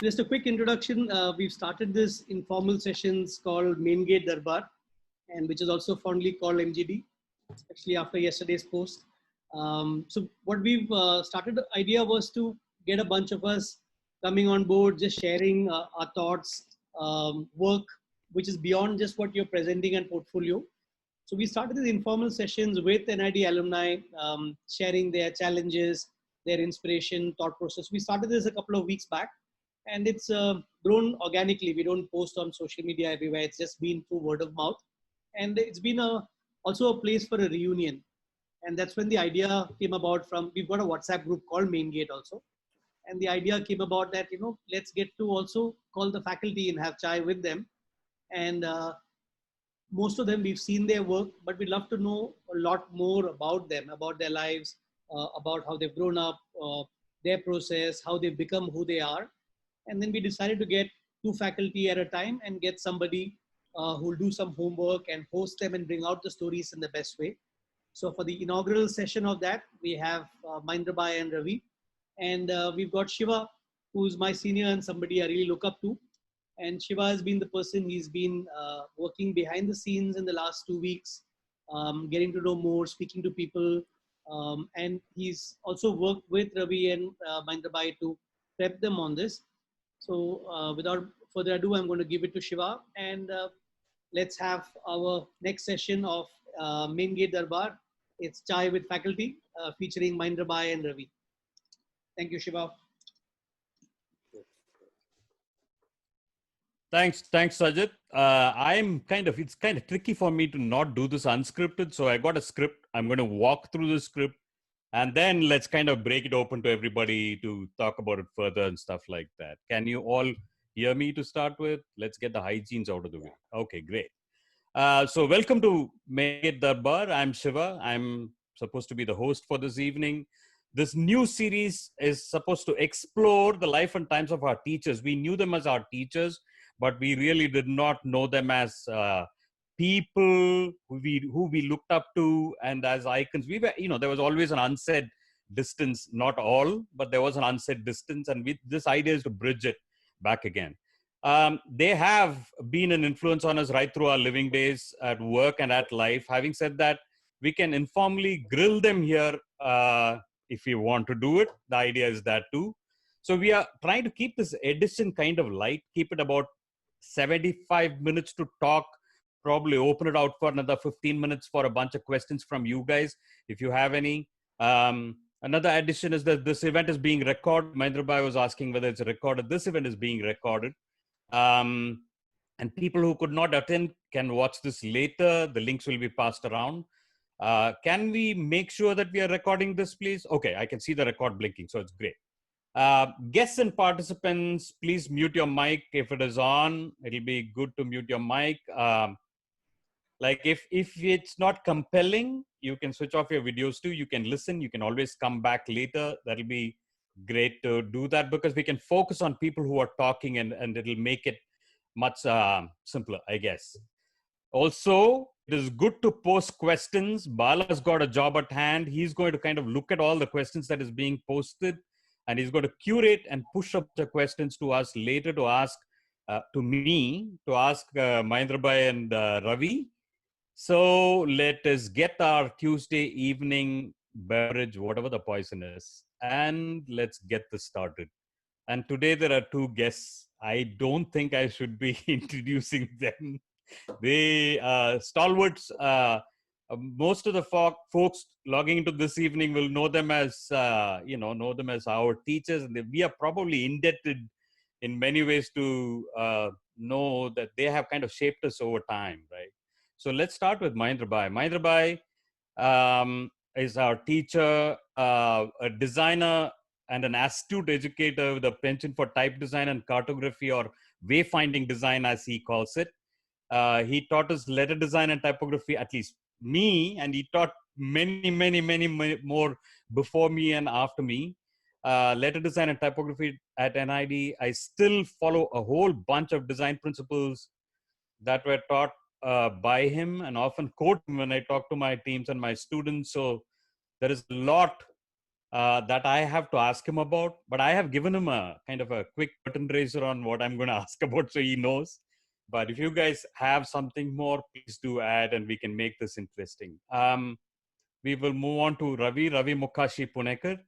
Just a quick introduction. We've started this informal sessions called Main Gate Darbar, and which is also fondly called MGD, especially after yesterday's post. So what we've started, the idea was to get a bunch of us coming on board, just sharing our thoughts, work, which is beyond just what you're presenting and portfolio. So we started these informal sessions with NID alumni, sharing their challenges, their inspiration, thought process. We started this a couple of weeks back, and it's grown organically. We don't post on social media everywhere. It's just been through word of mouth, and it's been also a place for a reunion. And that's when the idea came about. From we've got a WhatsApp group called Main Gate also, and the idea came about that let's get to also call the faculty and have chai with them, and most of them we've seen their work, but we'd love to know a lot more about them, about their lives, about how they've grown up, their process, how they've become who they are. And then we decided to get two faculty at a time and get somebody who'll do some homework and host them and bring out the stories in the best way. So for the inaugural session of that, we have Mahendra Bhai and Ravi, and we've got Shiva, who's my senior and somebody I really look up to. And Shiva has been the person, he's been working behind the scenes in the last 2 weeks, getting to know more, speaking to people. And he's also worked with Ravi and Mahendra Bhai to prep them on this. So without further ado, I'm going to give it to Shiva, and let's have our next session of Main Gate Darbar. It's Chai with Faculty, featuring Mahendra Bhai and Ravi. Thank you, Shiva. Thanks, Sajid. It's kind of tricky for me to not do this unscripted. So I got a script. I'm going to walk through the script, and then let's kind of break it open to everybody to talk about it further and stuff like that. Can you all hear me to start with? Let's get the hygienes out of the way. Okay, great. So welcome to Megit Darbar. I'm Shiva. I'm supposed to be the host for this evening. This new series is supposed to explore the life and times of our teachers. We knew them as our teachers, but we really did not know them as people who we looked up to and as icons. We were, there was always an unsaid distance, not all, but there was an unsaid distance. And this idea is to bridge it back again. They have been an influence on us right through our living days at work and at life. Having said that, we can informally grill them here if we want to do it. The idea is that too. So we are trying to keep this edition kind of light, keep it about 75 minutes to talk, probably open it out for another 15 minutes for a bunch of questions from you guys, if you have any. Another addition is that this event is being recorded. Mahendra Bhai was asking whether it's recorded. This event is being recorded. And people who could not attend can watch this later. The links will be passed around. Can we make sure that we are recording this, please? Okay, I can see the record blinking, so it's great. Guests and participants, please mute your mic if it is on. It'll be good to mute your mic. Like if it's not compelling, you can switch off your videos too. You can listen. You can always come back later. That'll be great to do that because we can focus on people who are talking and it'll make it much simpler, I guess. Also, it is good to post questions. Bala's got a job at hand. He's going to kind of look at all the questions that is being posted, and he's going to curate and push up the questions to us later to ask Mahendra Bhai and Ravi. So let us get our Tuesday evening beverage, whatever the poison is, and let's get this started. And today there are two guests. I don't think I should be introducing them. They stalwarts. Most of the folks logging into this evening will know them as our teachers, and we are probably indebted in many ways to know that they have kind of shaped us over time, right? So let's start with Mahendra Bhai. Mahendra Bhai is our teacher, a designer, and an astute educator with a penchant for type design and cartography, or wayfinding design, as he calls it. He taught us letter design and typography, at least me, and he taught many more before me and after me. Letter design and typography at NID. I still follow a whole bunch of design principles that were taught by him and often quote him when I talk to my teams and my students. So there is a lot that I have to ask him about, but I have given him a kind of a quick curtain raiser on what I'm going to ask about, so he knows. But if you guys have something more, please do add, and we can make this interesting. We will move on to Ravi Mokashi Punekar.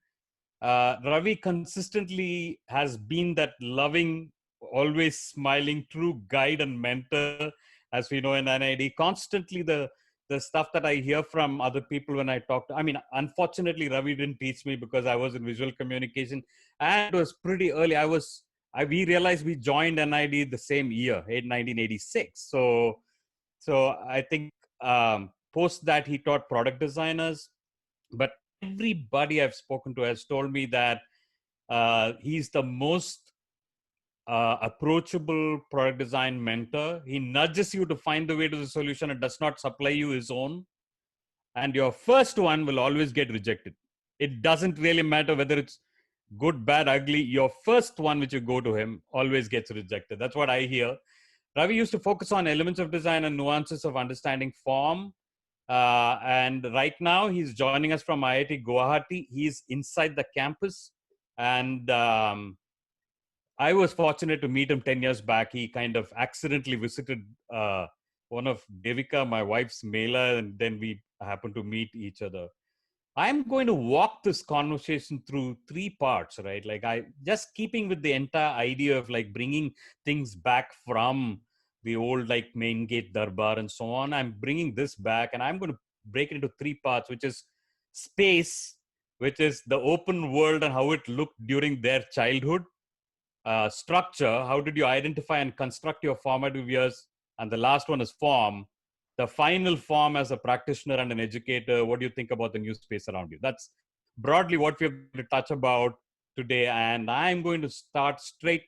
Ravi consistently has been that loving, always smiling, true guide and mentor, as we know in NID. Constantly, the stuff that I hear from other people when I talk to, I mean, unfortunately, Ravi didn't teach me because I was in visual communication, and it was pretty early. We realized we joined NID the same year, 1986. So I think post that he taught product designers, but everybody I've spoken to has told me that he's the most approachable product design mentor. He nudges you to find the way to the solution and does not supply you his own. And your first one will always get rejected. It doesn't really matter whether it's good, bad, ugly. Your first one, which you go to him, always gets rejected. That's what I hear. Ravi used to focus on elements of design and nuances of understanding form. And right now, he's joining us from IIT Guwahati. He's inside the campus. And I was fortunate to meet him 10 years back. He kind of accidentally visited one of Devika, my wife's mailer, and then we happened to meet each other. I'm going to walk this conversation through three parts, right? Like I just keeping with the entire idea of like bringing things back from the old like main gate darbar and so on. I'm bringing this back, and I'm going to break it into three parts, which is space, which is the open world and how it looked during their childhood. Structure, how did you identify and construct your formative years? And the last one is form, the final form as a practitioner and an educator. What do you think about the new space around you? That's broadly what we're going to touch about today. And I'm going to start straight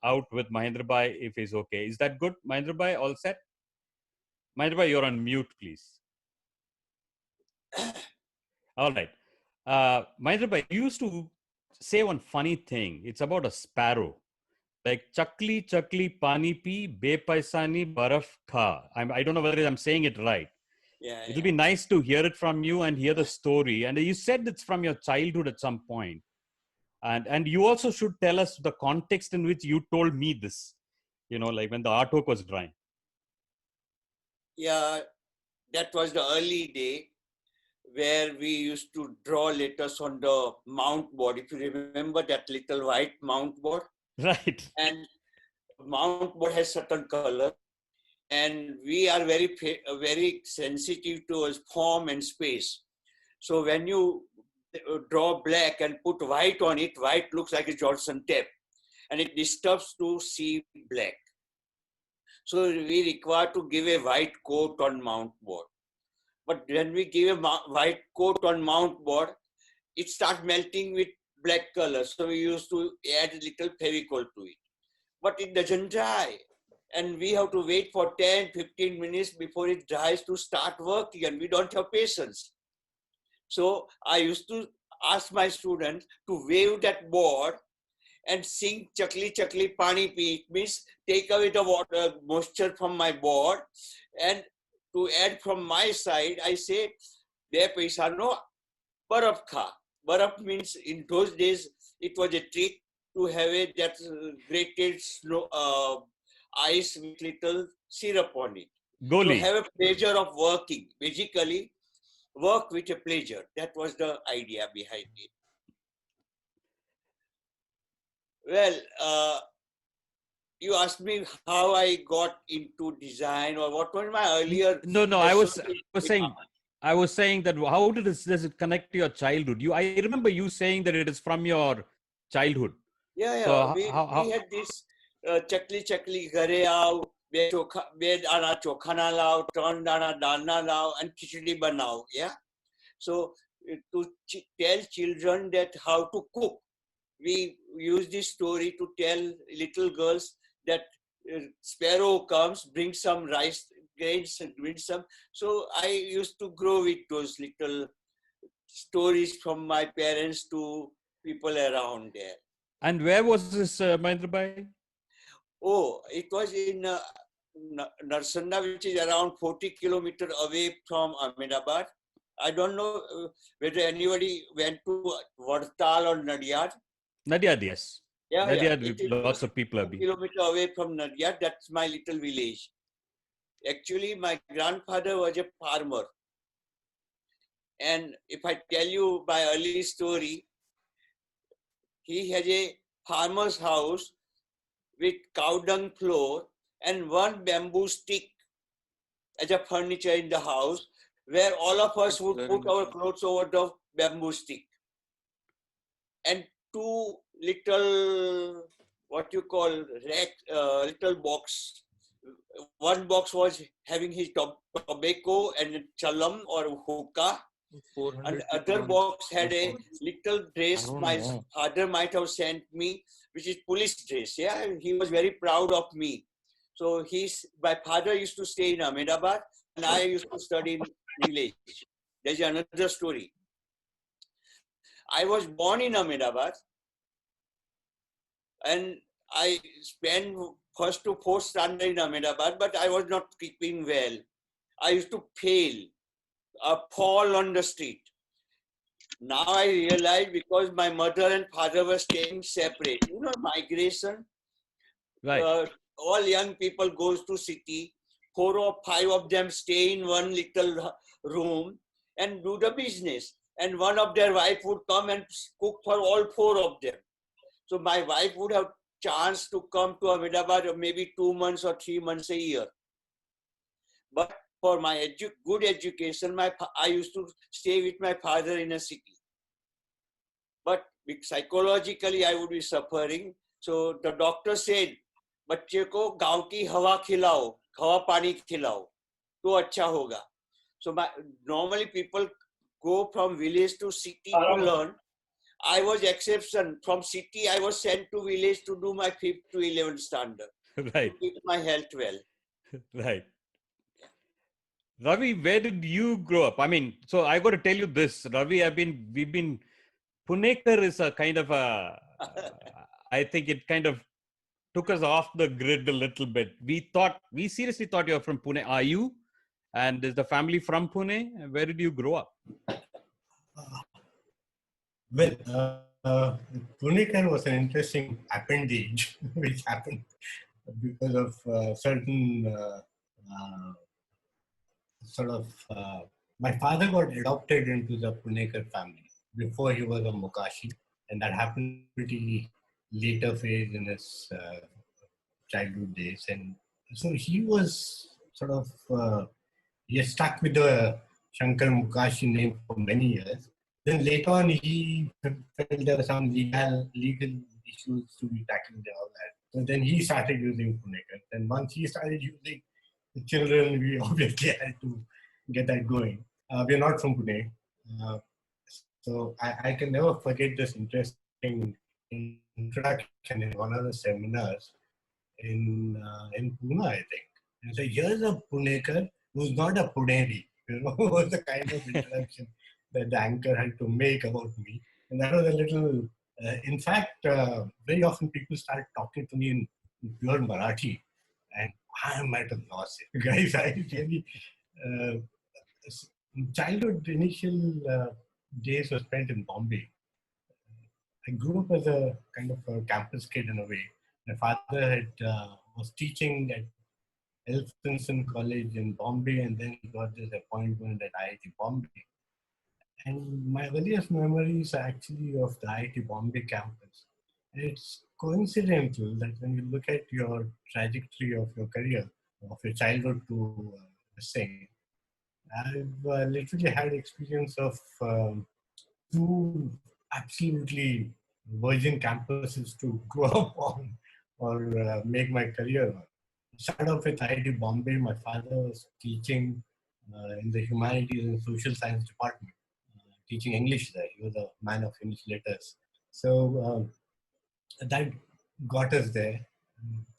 out with Mahendra Bhai, if he's okay. Is that good, Mahendra Bhai? All set? Mahendra Bhai, you're on mute, please. All right. Mahendra Bhai, you used to say one funny thing. It's about a sparrow. Like chakli chakli pani pi be paisani baraf kha. I don't know whether I'm saying it right. Yeah, It'll be nice to hear it from you and hear the story. And you said it's from your childhood at some point. And you also should tell us the context in which you told me this, you know, like when the artwork was drying. Yeah, that was the early day where we used to draw letters on the mount board. If you remember that little white mount board. Right. And mount board has certain color. And we are very sensitive towards form and space. So when you draw black and put white on it, white looks like a Johnson tape. And it disturbs to see black. So we require to give a white coat on mount board. But when we give a white coat on mount board, it starts melting with black color. So we used to add a little fevicol to it. But it doesn't dry. And we have to wait for 10, 15 minutes before it dries to start working, and we don't have patience. So I used to ask my students to wave that board and sing chakli chakli pani pi. It means take away the water moisture from my board, and to add from my side, I say be paisano baraf kha. Baraf means in those days it was a trick to have that grated snow ice with little syrup on it. Goli. So have a pleasure of working. Basically, work with a pleasure. That was the idea behind it. Well, you asked me how I got into design or what was my earlier. No, I was saying that how does it connect to your childhood? I remember you saying that it is from your childhood. Yeah. So we had this chakli chakli ghare aao, be dana chokha na lao, ton dana dalna lao, and khichdi banao. Yeah. So to tell children that how to cook, we use this story to tell little girls that sparrow comes, brings some rice grains and brings some. So I used to grow with those little stories from my parents to people around there. And where was this, Mahendra Bhai? Oh, it was in Narsanda, which is around 40 kilometers away from Ahmedabad. I don't know whether anybody went to Vartal or Nadiad. Nadiad, yes. Yeah, Nadiad, it is lots of people have 2 been. kilometers away from Nadiad. That's my little village. Actually, my grandfather was a farmer. And if I tell you my early story, he has a farmer's house with cow dung floor and one bamboo stick as a furniture in the house, where all of us would put our clothes over the bamboo stick. And two little, what you call, little box. One box was having his tobacco and chalam or hookah. And the other box had a little dress my father might have sent me, which is police dress. Yeah, he was very proud of me. So my father used to stay in Ahmedabad and I used to study in village. There's another story. I was born in Ahmedabad and I spent first to fourth standard in Ahmedabad, but I was not keeping well. I used to fall on the street. Now I realize because my mother and father were staying separate. You know, migration. Right. All young people goes to city. 4 or 5 of them stay in one little room and do the business. And one of their wife would come and cook for all 4 of them. So my wife would have chance to come to Ahmedabad maybe 2 months or 3 months a year. But for my good education, I used to stay with my father in a city. But psychologically, I would be suffering. So the doctor said, बच्चे को गांव की हवा खिलाओ, हवा पानी खिलाओ, तो अच्छा होगा. So normally people go from village to city to learn. I was exception. From city, I was sent to village to do my 5th to 11th standard. Right. To keep my health well. Right. Ravi, where did you grow up? I mean, so I got to tell you this, Ravi, Punekar is a kind of I think it kind of took us off the grid a little bit. We seriously thought you were from Pune. Are you? And is the family from Pune? Where did you grow up? Punekar was an interesting appendage, which happened because of certain my father got adopted into the Punekar family before he was a Mokashi, and that happened pretty later phase in his childhood days. And so he was he stuck with the Shankar Mokashi name for many years. Then later on, he felt there were some legal issues to be tackled and all that. So then he started using Punekar. And once he started using the children, we obviously had to get that going. We're not from Pune. So I can never forget this interesting introduction in one of the seminars in Pune, I think. And so here's a Punekar who's not a Puneri. Was the kind of introduction that the anchor had to make about me. And that was a little, in fact, very often people start talking to me in pure Marathi. And I am at a loss. Guys, I really, childhood initial days were spent in Bombay. I grew up as a kind of a campus kid in a way. My father was teaching at Elphinstone College in Bombay, and then he got this appointment at IIT Bombay. And my earliest memories are actually of the IIT Bombay campus. And it's coincidental that when you look at your trajectory of your career, of your childhood to sing, I've literally had experience of 2 absolutely virgin campuses to grow up on or make my career on. Started off with IIT Bombay. My father was teaching in the humanities and social science department, teaching English there. He was a man of English letters. So that got us there.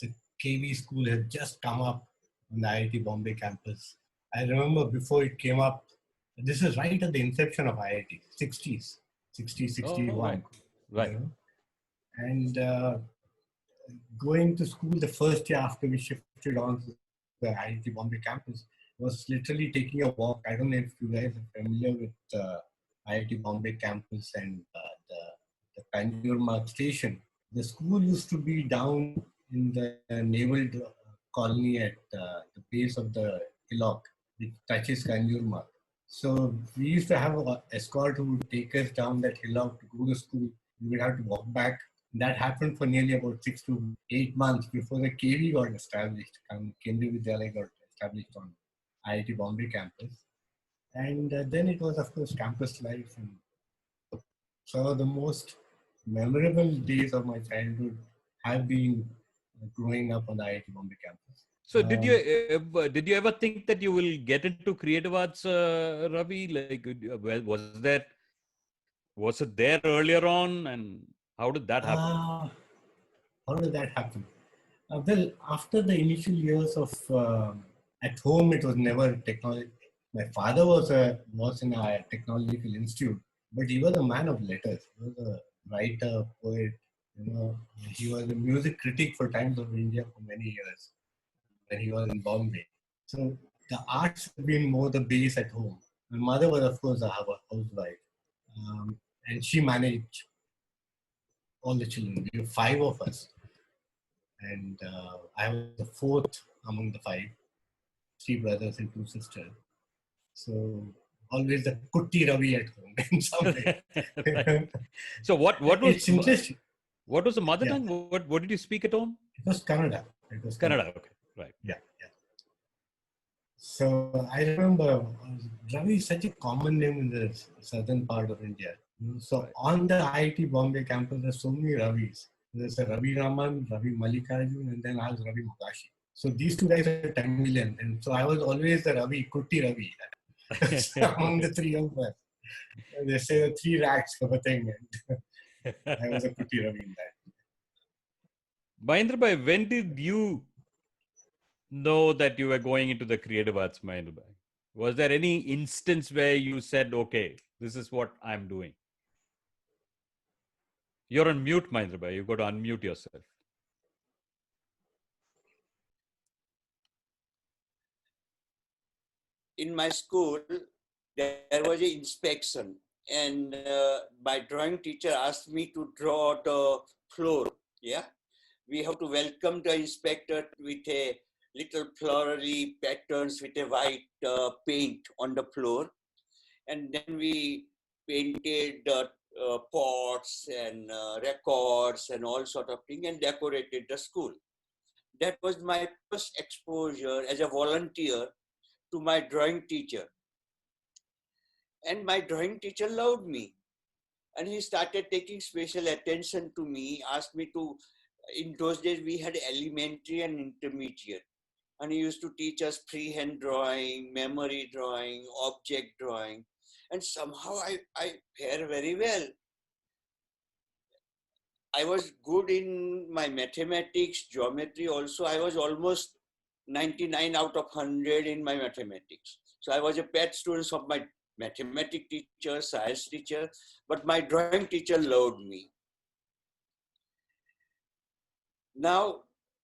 The KV school had just come up on the IIT Bombay campus. I remember before it came up, this is right at the inception of IIT, 60s, 60, 61. Right. You know? And going to school the first year after we shifted on to the IIT Bombay campus was literally taking a walk. I don't know if you guys are familiar with IIT Bombay campus and the Kanjur Marg station. The school used to be down in the naval colony at the base of the hillock, which touches Kanjur Marg. So we used to have an escort who would take us down that hillock to go to school. We would have to walk back. That happened for nearly about 6 to 8 months before the KV got established. Kendriya Vidyalaya got established on IIT Bombay campus. And then it was, of course, campus life. And so the most memorable days of my childhood have been growing up on the IIT Bombay campus. So did you ever think that you will get into creative arts, Ravi? Like, well, was it there earlier on, and how did that happen? How did that happen? Well, after the initial years of at home, it was never technology. My father was in a technological institute, but he was a man of letters. He was a writer, poet. He was a music critic for Times of India for many years when he was in Bombay. So the arts have been more the base at home. My mother was, of course, a housewife, and she managed all the children. We were 5 of us. And I was the 4th among the 5, 3 brothers and 2 sisters. So always the Kutti Ravi at home in some way. Right. So what was it's interesting. What was the mother tongue? What did you speak at home? It was Kannada. Kannada. Okay, right. Yeah. So I remember Ravi is such a common name in the southern part of India. So on the IIT Bombay campus, there's so many Ravis. There's a Ravi Raman, Ravi Mallikarjun, and then I was Ravi Mokashi. So these 2 guys are Tamilian. And so I was always the Ravi, Kutti Ravi, among the 3 of us. They say the 3 rats of a thing. And I was a Kutti Ravi in that. Mahendra Bhai, when did you know that you were going into the creative arts, Mahendra Bhai? Was there any instance where you said, okay, this is what I'm doing? You're on mute, Mahendra Bhai. You've got to unmute yourself. In my school, there was an inspection, and my drawing teacher asked me to draw the floor. Yeah, we have to welcome the inspector with a little florally patterns with a white paint on the floor, and then we painted pots and records and all sort of thing and decorated the school. That was my first exposure as a volunteer to my drawing teacher. And my drawing teacher loved me. And he started taking special attention to me, asked me to, in those days we had elementary and intermediate. And he used to teach us freehand drawing, memory drawing, object drawing. And somehow I fare very well. I was good in my mathematics, geometry also. I was almost 99 out of 100 in my mathematics. So I was a pet student of my mathematics teacher, science teacher, but my drawing teacher loved me. Now,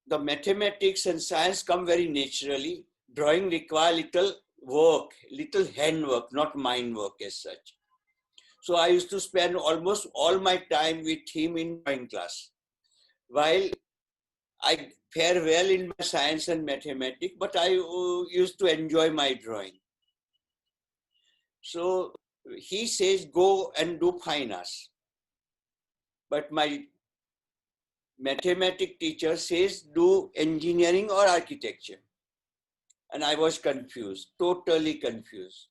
the mathematics and science come very naturally. Drawing require little work, little handwork, not mind work as such. So I used to spend almost all my time with him in drawing class. While I fare well in my science and mathematics, but I used to enjoy my drawing. So he says, go and do fine arts. But my mathematics teacher says, do engineering or architecture. And I was confused, totally confused.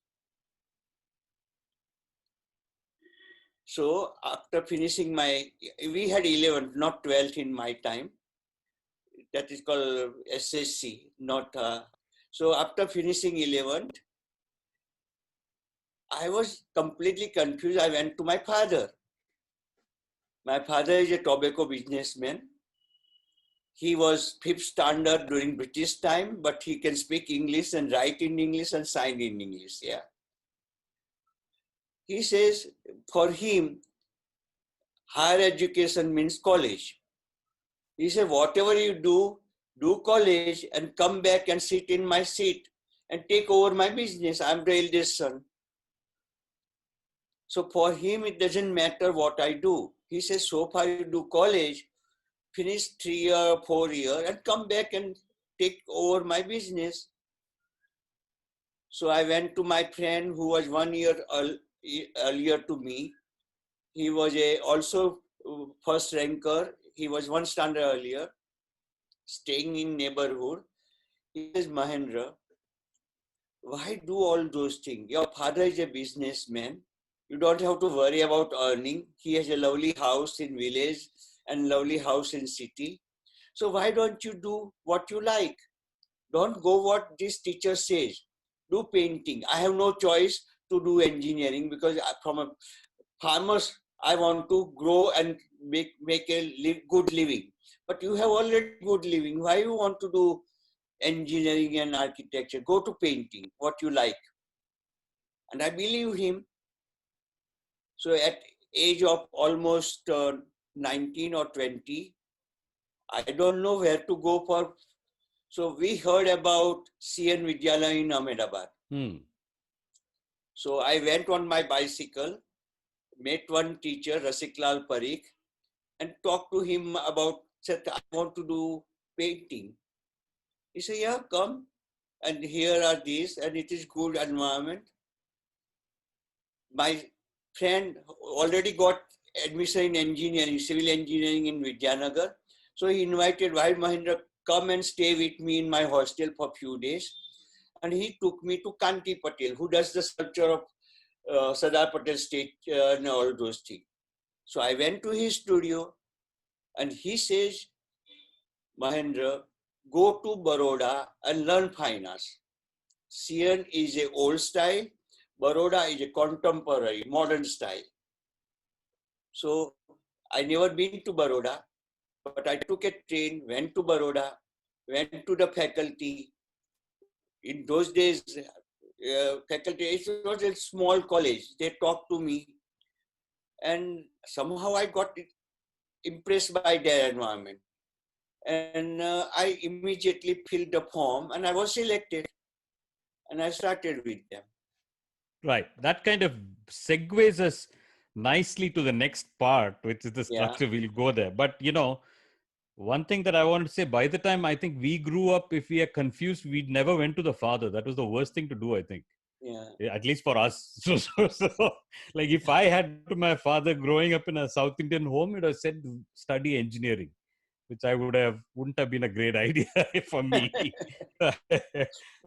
So after finishing we had 11th, not 12th in my time. That is called SSC, not. So after finishing 11th, I was completely confused. I went to my father. My father is a tobacco businessman. He was 5th standard during British time, but he can speak English and write in English and sign in English. Yeah. He says for him, higher education means college. He said, whatever you do college and come back and sit in my seat. and take over my business. I'm the eldest son. So for him, it doesn't matter what I do. He says, so far you do college, finish 3 year, 4 year, and come back and take over my business. So I went to my friend who was 1 year earlier to me. He was also first ranker. He was 1 standard earlier, staying in neighborhood. He says, Mahendra, why do all those things? Your father is a businessman. You don't have to worry about earning. He has a lovely house in village and lovely house in city. So why don't you do what you like? Don't go what this teacher says. Do painting. I have no choice to do engineering because from a farmers, I want to grow and make a good living. But you have already good living. Why you want to do engineering and architecture? Go to painting, what you like. And I believe him. So at age of almost 19 or 20, I don't know where to go for. So we heard about CN Vidyalaya in Ahmedabad. So I went on my bicycle, met one teacher, Rasiklal Parikh, and talked to him about, said, I want to do painting. He said, yeah, come. And here are these, and it is good environment. My friend already got admission in engineering, civil engineering in Vidyanagar. So he invited, why Mahendra, come and stay with me in my hostel for a few days. And he took me to Kanti Patel, who does the sculpture of Sardar Patel statue and all those things. So I went to his studio and he says, Mahendra, go to Baroda and learn fine arts. CN is a old style, Baroda is a contemporary, modern style. So I never been to Baroda, but I took a train, went to Baroda, went to the faculty. In those days, faculty, it was a small college. They talked to me and somehow I got impressed by their environment. And I immediately filled the form and I was selected and I started with them. Right. That kind of segues us nicely to the next part, which is the structure. Yeah. We'll go there. But, one thing that I want to say, by the time I think we grew up, if we are confused, we never went to the father. That was the worst thing to do, I think. Yeah. At least for us. So, like if I had to my father growing up in a South Indian home, it would have said study engineering, which I wouldn't have been a great idea for me.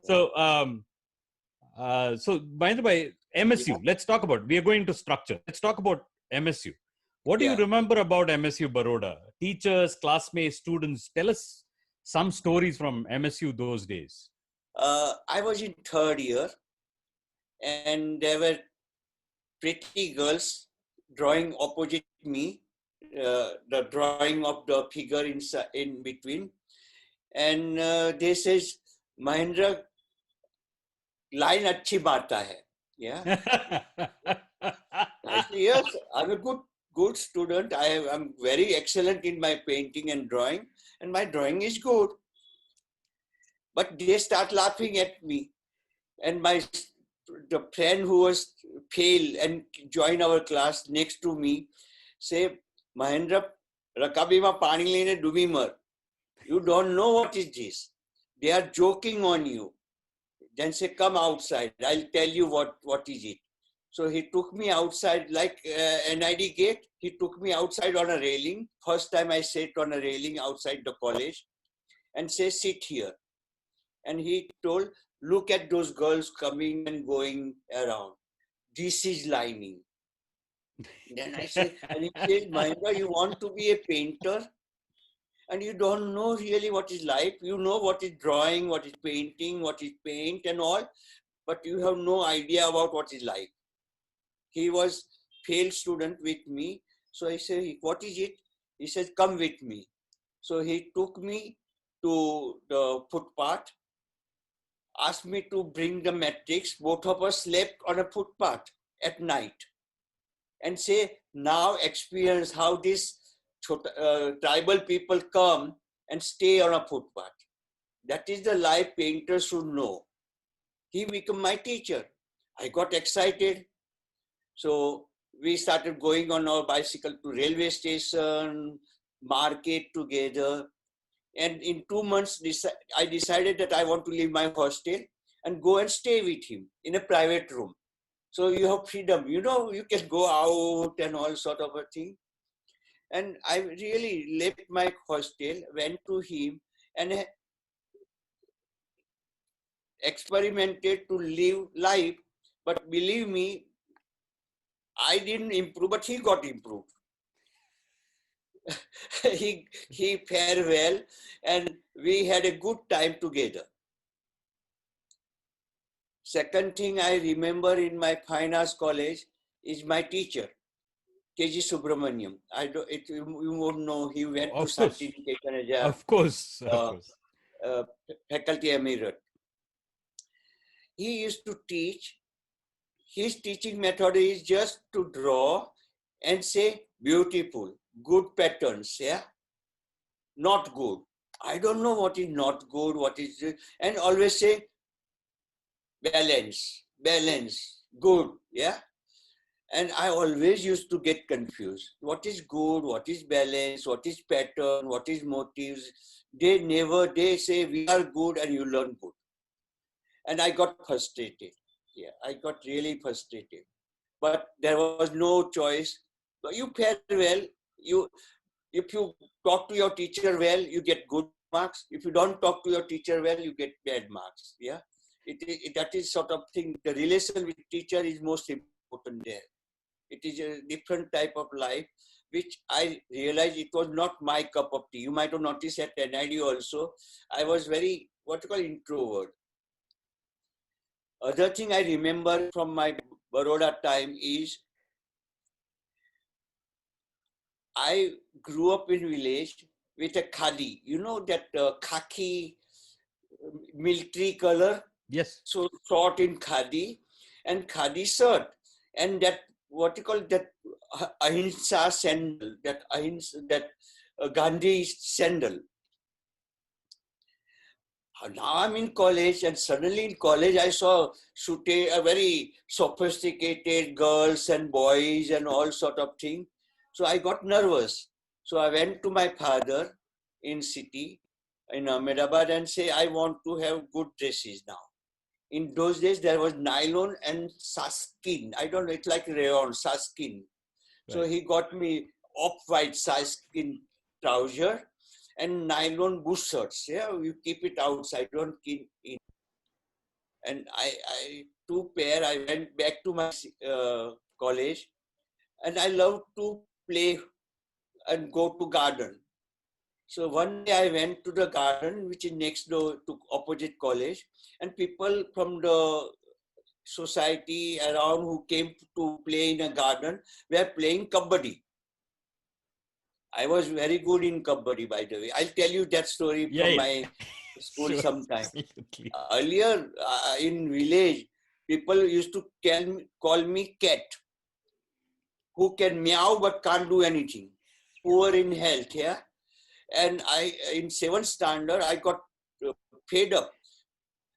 So, so by the way, MSU, Yeah. let's talk about, we are going to structure. Let's talk about MSU. What do you remember about MSU Baroda? Teachers, classmates, students, tell us some stories from MSU those days. I was in 3rd year and there were pretty girls drawing opposite me, the drawing of the figure in between. And they says, Mahendra, line achhi marta hai. Yeah. I say, yes, I'm a good student. I'm very excellent in my painting and drawing, and my drawing is good. But they start laughing at me. And the friend who was fail and join our class next to me say, Mahendra, Rakabi ma pani lene dubi mar. You don't know what is this. They are joking on you. Then say, come outside. I'll tell you what is it. So he took me outside like NID gate. He took me outside on a railing. First time I sat on a railing outside the college and say, sit here. And he told, look at those girls coming and going around. This is lining. Then I said, and he said, Mahendra, you want to be a painter? And you don't know really what is life. You know what is drawing, what is painting, what is paint and all, but you have no idea about what is life. He was failed student with me. So I said, what is it? He said, come with me. So he took me to the footpath, asked me to bring the matrix. Both of us slept on a footpath at night and say, now experience how these tribal people come and stay on a footpath. That is the life painters should know. He became my teacher. I got excited. So we started going on our bicycle to railway station, market together. And in 2 months, I decided that I want to leave my hostel and go and stay with him in a private room. So you have freedom, you know, you can go out and all sort of a thing. And I really left my hostel, went to him and experimented to live life. But believe me, I didn't improve, but he got improved. he fared well and we had a good time together. Second thing I remember in my fine arts college is my teacher, KG Subramaniam. I don't, you won't know, he went to certification as a of course. faculty emirate. He used to teach. His teaching method is just to draw and say beautiful, good patterns, yeah? Not good. I don't know what is not good, what is, and always say balance, balance, good, yeah? And I always used to get confused. What is good, what is balance, what is pattern, what is motives? They say we are good and you learn good. And I got frustrated. Yeah, I got really frustrated. But there was no choice. You fare well. If you talk to your teacher well, you get good marks. If you don't talk to your teacher well, you get bad marks. Yeah, that is sort of thing. The relation with teacher is most important there. It is a different type of life, which I realized it was not my cup of tea. You might have noticed at NID also, I was very, what you call, introvert. Other thing I remember from my Baroda time is I grew up in village with a khadi. You know that khaki military color? Yes. So short in khadi and khadi shirt. And that, what you call that ahimsa sandal, that Gandhi sandal. Now I'm in college, and suddenly in college I saw a very sophisticated girls and boys and all sort of thing. So I got nervous. So I went to my father in city, in Ahmedabad, and say, I want to have good dresses now. In those days, there was nylon and saskin. I don't know, it's like rayon, saskin. Right. So he got me off-white saskin trouser and nylon bush shirts. Yeah, you keep it outside, don't keep in. And I two pair, I went back to my college, and I love to play and go to garden. So one day I went to the garden, which is next door to opposite college, and people from the society around who came to play in a garden were playing kabaddi. I was very good in kabaddi, by the way. I'll tell you that story from my school sure, sometime. Absolutely. Earlier in village, people used to call me cat, who can meow but can't do anything. Poor in health, yeah. And in 7th standard, I got fed up.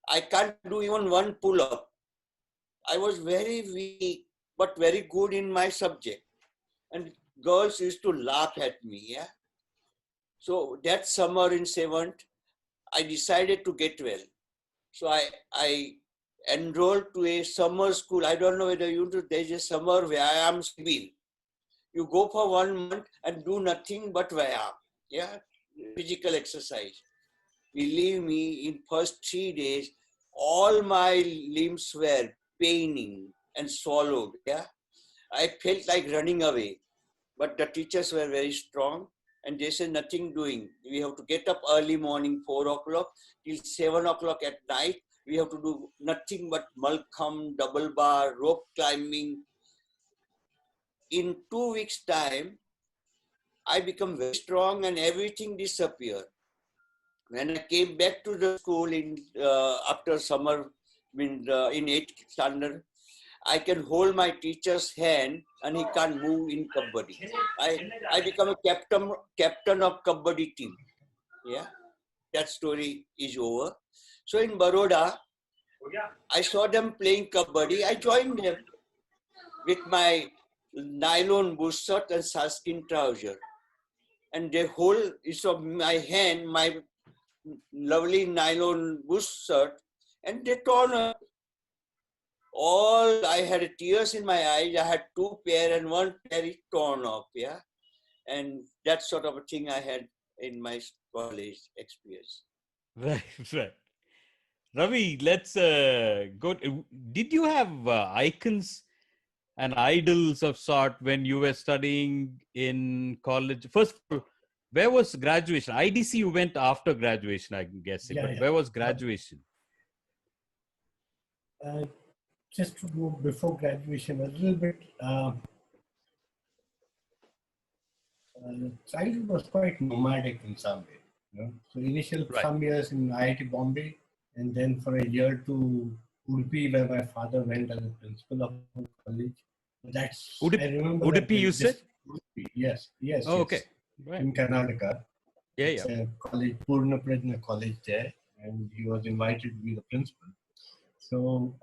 I can't do even one pull-up. I was very weak, but very good in my subject. And girls used to laugh at me, yeah. So that summer in 7th, I decided to get well. So I enrolled to a summer school. I don't know whether you know, there's a summer Vyayam Sibil. You go for 1 month and do nothing but Vyayam, yeah, physical exercise. Believe me, in first 3 days, all my limbs were paining and swallowed, yeah. I felt like running away. But the teachers were very strong and they said nothing doing. We have to get up early morning, 4 o'clock till 7 o'clock at night. We have to do nothing but Malkham, double bar, rope climbing. In 2 weeks' time, I become very strong and everything disappeared. When I came back to the school after summer, in 8th standard, I can hold my teacher's hand and he can't move in kabaddi. I become a captain of kabaddi team. Yeah, that story is over. So in Baroda, I saw them playing kabaddi. I joined them with my nylon bush shirt and sarskin trouser. And they hold each of my hand, my lovely nylon bush shirt, and they torn up. All I had tears in my eyes. I had two pair and one pair is torn off. Yeah, and that sort of a thing I had in my college experience. Right, right. Ravi, let's go. Did you have icons and idols of sort when you were studying in college? First, of all, where was graduation? IDC you went after graduation, I'm guessing. Yeah, But yeah. where was graduation? Uh, just to go before graduation a little bit, childhood was quite nomadic in some way. You know? So initial Right. some years in IIT Bombay, and then for a year to Udupi, where my father went as a principal of a college. That's I remember that. Udupi, you said? Udupi, yes, yes, Oh, yes. okay. Right. In Karnataka. Yeah, It's yeah. a college, Purna Prajna college there, and he was invited to be the principal. So,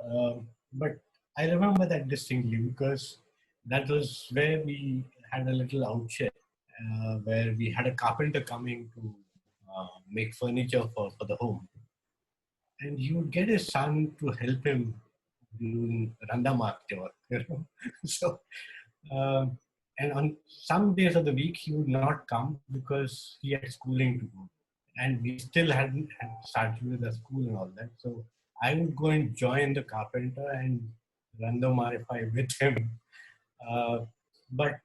but I remember that distinctly because that was where we had a little outshare, where we had a carpenter coming to make furniture for the home. And he would get his son to help him doing Randa Markte work. You know? So, um, and on some days of the week, he would not come because he had schooling to do. And we still hadn't had started with the school and all that. So I would go and join the carpenter and run the Marify with him. Uh, but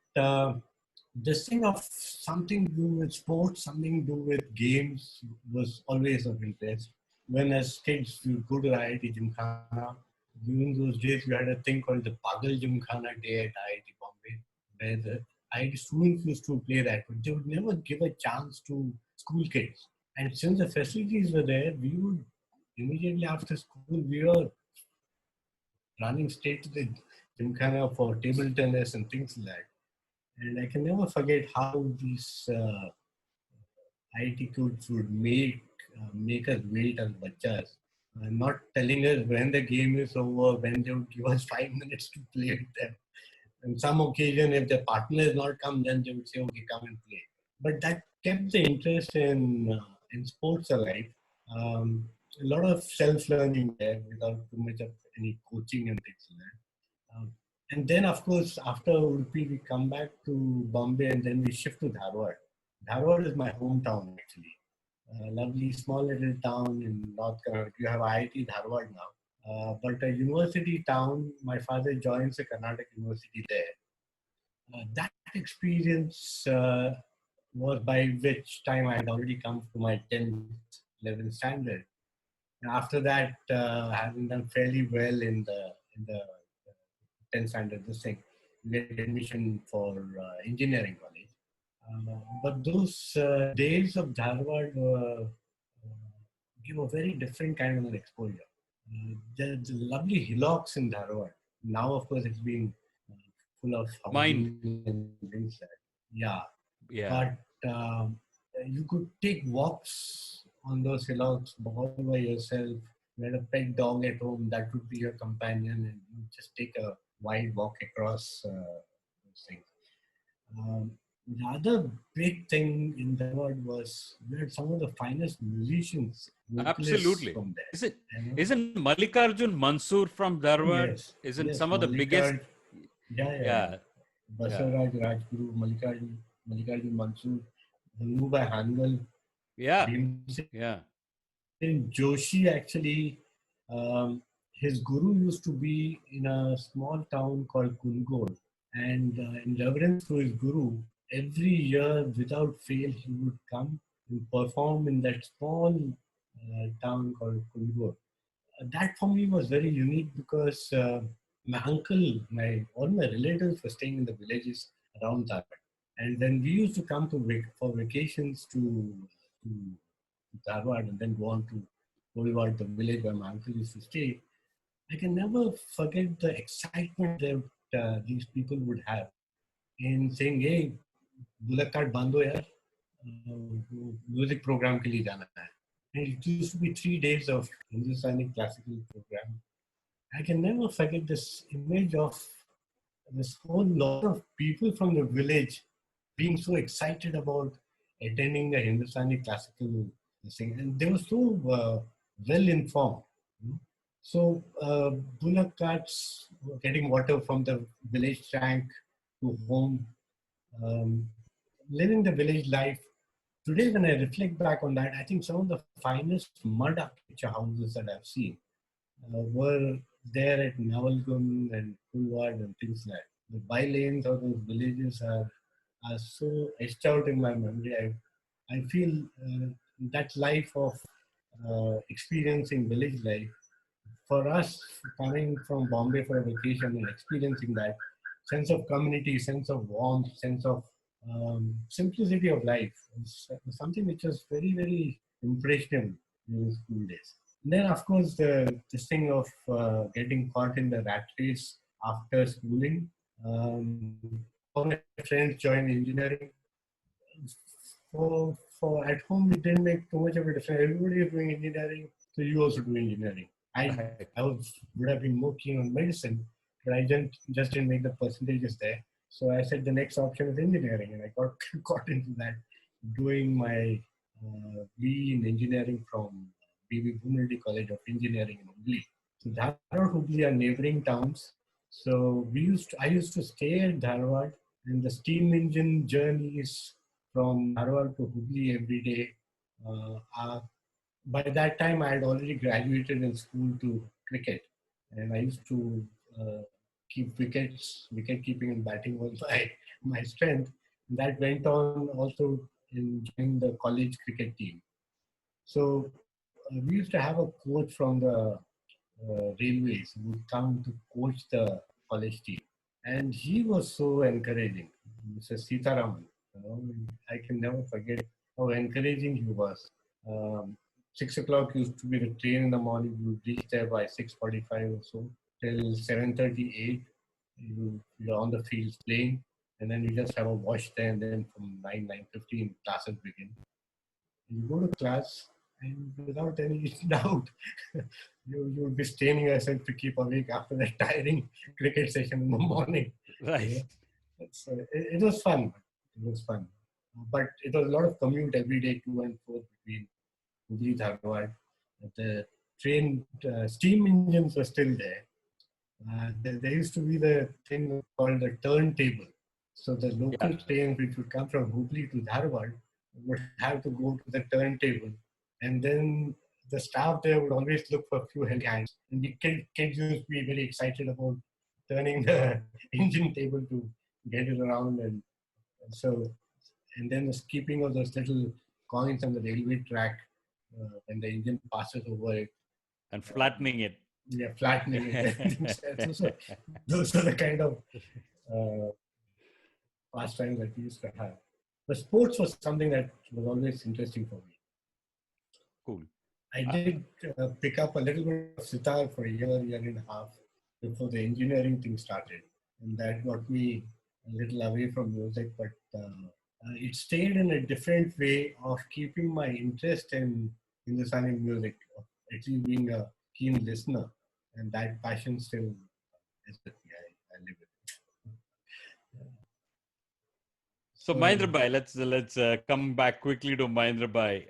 this thing of something to do with sports, something to do with games was always of interest. When as kids we would go to the IIT Gymkhana, during those days we had a thing called the Pagal Gymkhana Day at IIT Bombay, where the IIT students used to play that, but they would never give a chance to school kids. And since the facilities were there, we would immediately after school, we were running straight to the Gymkhana for table tennis and things like that. And I can never forget how these IT kids would make us wait as bachas, not telling us when the game is over, when they would give us 5 minutes to play with them. On some occasion, if the partner has not come, then they would say, "Okay, come and play." But that kept the interest in sports alive. A lot of self-learning there without too much of any coaching and things like that. And then, of course, after Udupi, we come back to Bombay and then we shift to Dharwad. Dharwad is my hometown, actually. A lovely small little town in North Karnataka. You have IIT Dharwad now. But a university town, my father joins a Karnataka university there. That experience was by which time I had already come to my 10th, 11th standard. And after that, having done fairly well in the 10th standard, this thing, you get admission for engineering college. But those days of Dharwad give a very different kind of an exposure. There's lovely hillocks in Dharwad. Now, of course, it's been full of Mind. and things like that. Yeah. Yeah. But you could take walks on those hillocks all by yourself. You had a pet dog at home, that would be your companion, and you just take a wide walk across those things. The other big thing in the world was we had some of the finest musicians, vocalists Absolutely. from there. Is it? You know? Isn't Mallikarjun Mansoor from Dharwad? Yes. Isn't Yes, some of the biggest? Yeah. Basaraj, Rajguru, Mallikarjun Mansoor, Dhanubai Hangal, Yeah. Bhimsen Yeah. Joshi actually, his guru used to be in a small town called Kungor. And in reverence to his guru, every year without fail, he would come and perform in that small town called Kungor. That for me was very unique because my uncle, all my relatives were staying in the villages around that. And then we used to come for vacations to Dharwad and then go on to Bolwad, the village where my uncle used to stay. I can never forget the excitement that these people would have in saying, "Hey, bullock cart band ho yaar, music program ke liye jana hai." And it used to be 3 days of Hindustani classical program. I can never forget this image of this whole lot of people from the village being so excited about attending the Hindustani classical thing. And they were so well informed. You know. So, bullock carts getting water from the village tank to home, um, living the village life. Today, when I reflect back on that, I think some of the finest mud architecture houses that I've seen were there at Navalgund and Kulwad and things like that. The bylanes of those villages are so etched out in my memory. I feel that life of experiencing village life for us coming from Bombay for a vacation and experiencing that sense of community, sense of warmth, sense of simplicity of life is something which was very, very impressionable during school days. And then, of course, this thing of getting caught in the rat race after schooling. All my friends joined engineering. For at home, it didn't make too much of a difference. Everybody is doing engineering, so you also do engineering. Would have been more keen on medicine, but I just didn't make the percentages there. So I said the next option is engineering, and I got got into that, doing my BE in engineering from BB Bhumeldi College of Engineering in Hubli. So Dharwad, Hubli are neighboring towns. So I used to stay at Dharwad, and the steam engine journeys from Dharwad to Hubli every day by that time I had already graduated in school to cricket, and I used to keep wicket keeping and batting was my strength. That went on also in joining the college cricket team. So we used to have a coach from the railways who would come to coach the college team, and he was so encouraging, Mr. Sitaraman. You know, I can never forget how encouraging he was. Um, 6 o'clock used to be the train in the morning. You would reach there by 6:45 or so. Till 7:38, you're on the fields playing, and then you just have a wash there, and then from 9:15 classes begin. You go to class, and without any doubt, you would be straining yourself to keep awake after that tiring cricket session in the morning. Right. Yeah. It was fun. It was fun. But it was a lot of commute every day to and forth between Hubli, Dharwad. The train, steam engines were still there. There used to be the thing called the turntable. So the local trains which would come from Hubli to Dharwad would have to go to the turntable. And then the staff there would always look for a few help hands. And the kids used to be very excited about turning the engine table to get it around. And so, and then the keeping of those little coins on the railway track when the engine passes over it. And flattening it. Yeah, flattening it. So those are the kind of pastimes that we used to have. But sports was something that was always interesting for me. Cool. I did pick up a little bit of sitar for a year and a half before the engineering thing started. And that got me a little away from music, but it stayed in a different way of keeping my interest in Hindustani music, actually being a keen listener. And that passion still is with me. I live with it. So Mahendra Bhai, let's come back quickly to Mahendra Bhai.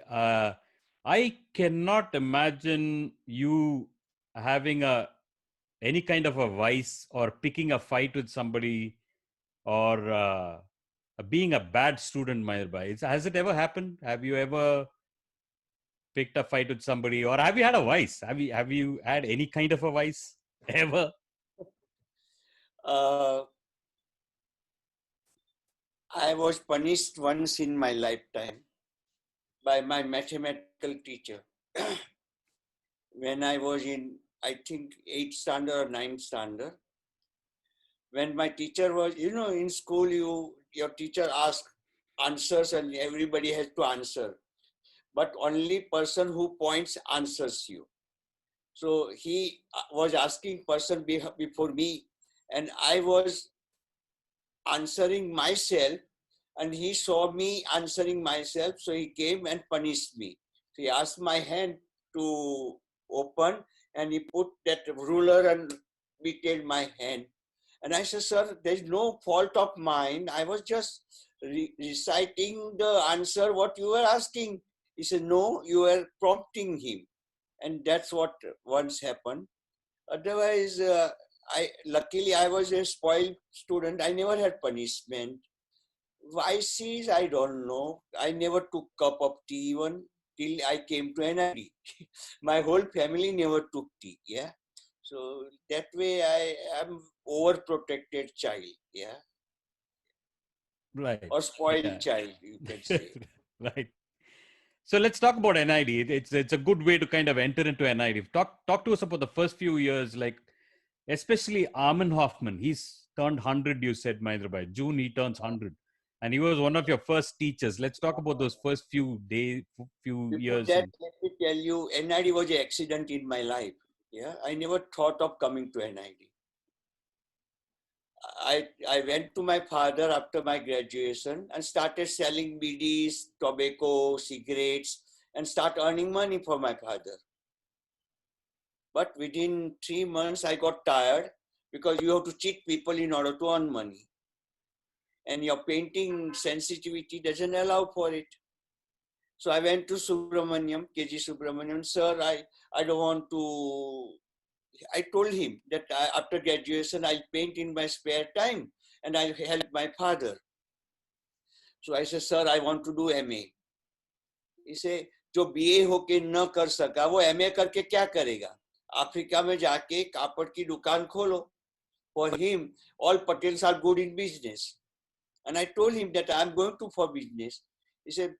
I cannot imagine you having any kind of a vice or picking a fight with somebody or being a bad student, Mahendra Bhai. Has it ever happened? Have you ever picked a fight with somebody, or have you had a vice? Have you had any kind of a vice ever? I was punished once in my lifetime by my mathematical teacher when I was in, I think, 8th standard or 9th standard. When my teacher was, in school, your teacher asks answers and everybody has to answer. But only person who points answers you. So he was asking person before me, and I was answering myself, and he saw me answering myself, so he came and punished me. So he asked my hand to open, and he put that ruler and detailed my hand. And I said, sir, there's no fault of mine. I was just reciting the answer what you were asking. He said, no, you were prompting him. And that's what once happened. Otherwise, luckily I was a spoiled student. I never had punishment. Vices, I don't know. I never took cup of tea even till I came to NID. My whole family never took tea. Yeah. So that way I am overprotected child. Yeah. Right. Or spoiled Yeah. child, you can say. Right. So let's talk about NID. It's a good way to kind of enter into NID. Talk to us about the first few years, like especially Armin Hoffman. He's turned 100. You said, Mahendra Bhai. June he turns 100, and he was one of your first teachers. Let's talk about those first few days, few Before years. that, let me tell you, NID was an accident in my life. Yeah, I never thought of coming to NID. I went to my father after my graduation and started selling BDs, tobacco, cigarettes, and start earning money for my father. But within 3 months, I got tired because you have to cheat people in order to earn money. And your painting sensitivity doesn't allow for it. So I went to Subramaniam, KG Subramaniam, sir, I don't want to, I told him that after graduation, I'll paint in my spare time and I'll help my father. So I said, sir, I want to do MA. He said, जो BA होके न कर सका वो MA करके क्या करेगा? Africa में जाके कापड़ की दुकान खोलो. For him, all Patels are good in business. And I told him that I'm going to for business. He said,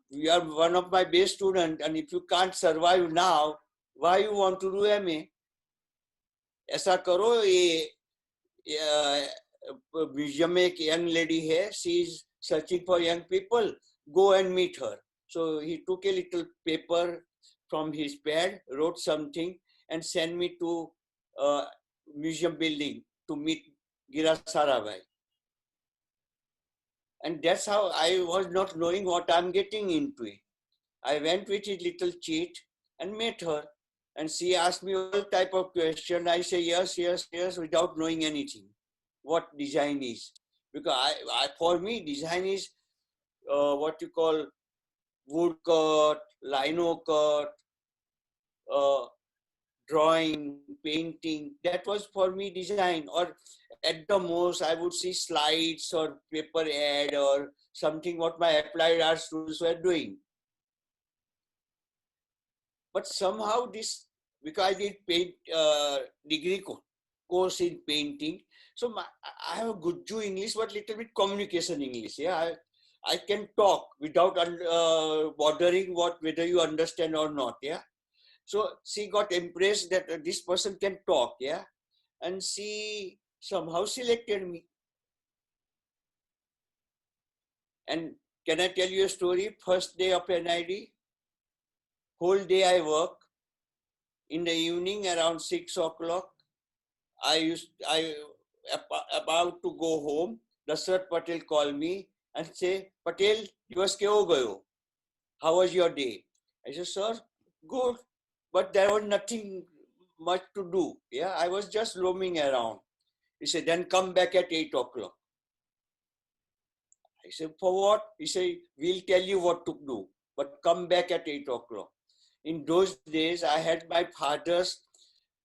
you are one of my best students, and if you can't survive now, why you want to do MA? ऐसा करो, ये museum में एक young lady है, she is searching for young people, go and meet her. So he took a little paper from his pad, wrote something, and sent me to museum building to meet Gira Sarabhai. And that's how I was not knowing what I'm getting into it. I went with a little cheat and met her. And she asked me all type of question. I say yes, yes, yes, without knowing anything. What design is. Because for me, design is what you call wood cut, lino cut, drawing, painting. That was for me design. Or at the most, I would see slides or paper ad or something what my applied art students were doing. But somehow this, because I did paint degree course in painting, so I have a good English, but little bit communication English. Yeah, I can talk without bothering whether you understand or not. Yeah, so she got impressed that this person can talk. Yeah, and she somehow selected me. And can I tell you a story? First day of NID, whole day I work. In the evening around 6 o'clock, I about to go home. Dasrat Patel called me and say, Patel, divas ke ho gayo? How was your day? I said, sir, good. But there was nothing much to do. Yeah, I was just roaming around. He said, then come back at 8 o'clock. I said, for what? He said, we'll tell you what to do, but come back at 8 o'clock. In those days, I had my father's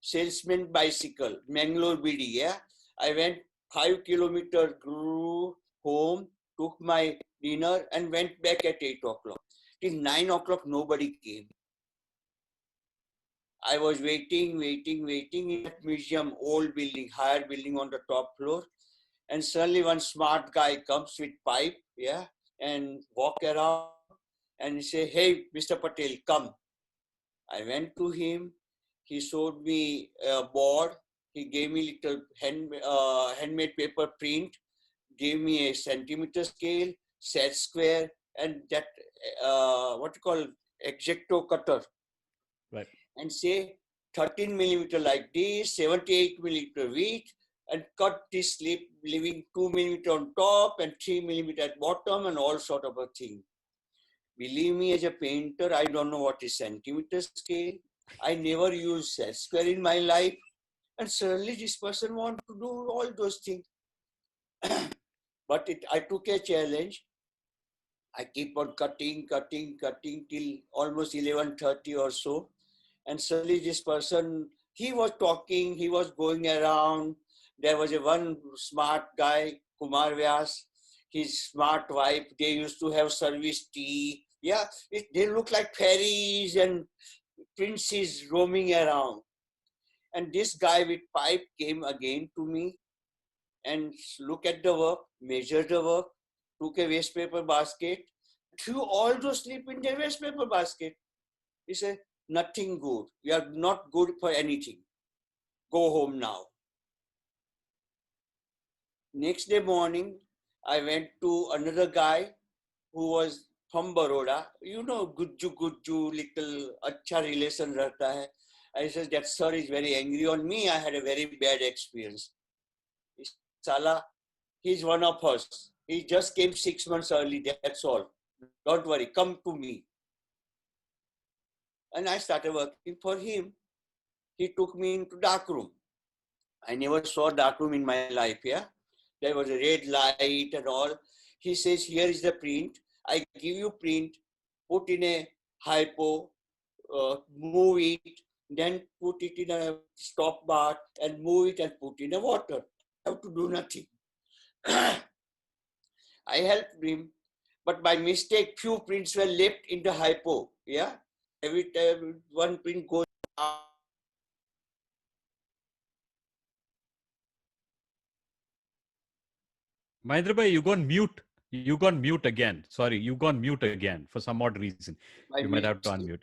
salesman bicycle, Mangalore BD. Yeah, I went 5 kilometers, grew home, took my dinner, and went back at 8 o'clock. Till 9 o'clock, nobody came. I was waiting in that museum, old building, higher building on the top floor. And suddenly one smart guy comes with pipe, yeah, and walk around and he say, hey, Mr. Patel, come. I went to him. He showed me a board. He gave me little handmade paper print, gave me a centimeter scale, set square, and that what you call X-Acto cutter. Right. And say 13 millimeter like this, 78 millimeter width, and cut this slip, leaving 2 millimeter on top and 3 millimeter at bottom, and all sort of a thing. Believe me, as a painter, I don't know what is centimeter scale. I never used set square in my life. And suddenly this person wants to do all those things. But I took a challenge. I keep on cutting till almost 11:30 or so. And suddenly this person, he was talking, he was going around. There was a one smart guy, Kumar Vyas, his smart wife, they used to have service tea. Yeah, they look like fairies and princes roaming around. And this guy with pipe came again to me and look at the work, measure the work, took a waste paper basket, threw all those slip in the waste paper basket. He said, nothing good. You are not good for anything. Go home now. Next day morning, I went to another guy who was from Baroda. You know, Gujju, little acha relation rehta hai. I said, that sir is very angry on me. I had a very bad experience. Sala, he's one of us. He just came 6 months early, that's all. Don't worry, come to me. And I started working for him. He took me into dark room. I never saw dark room in my life, yeah. There was a red light and all. He says, here is the print. I give you print, put in a hypo, move it, then put it in a stop bar and move it and put in a water. I have to do nothing. I helped him, but by mistake, few prints were left in the hypo. Yeah, every time one print goes out. Mahendra Bhai, you gone mute. You gone mute again. Sorry, you gone mute again for some odd reason. You might have to unmute.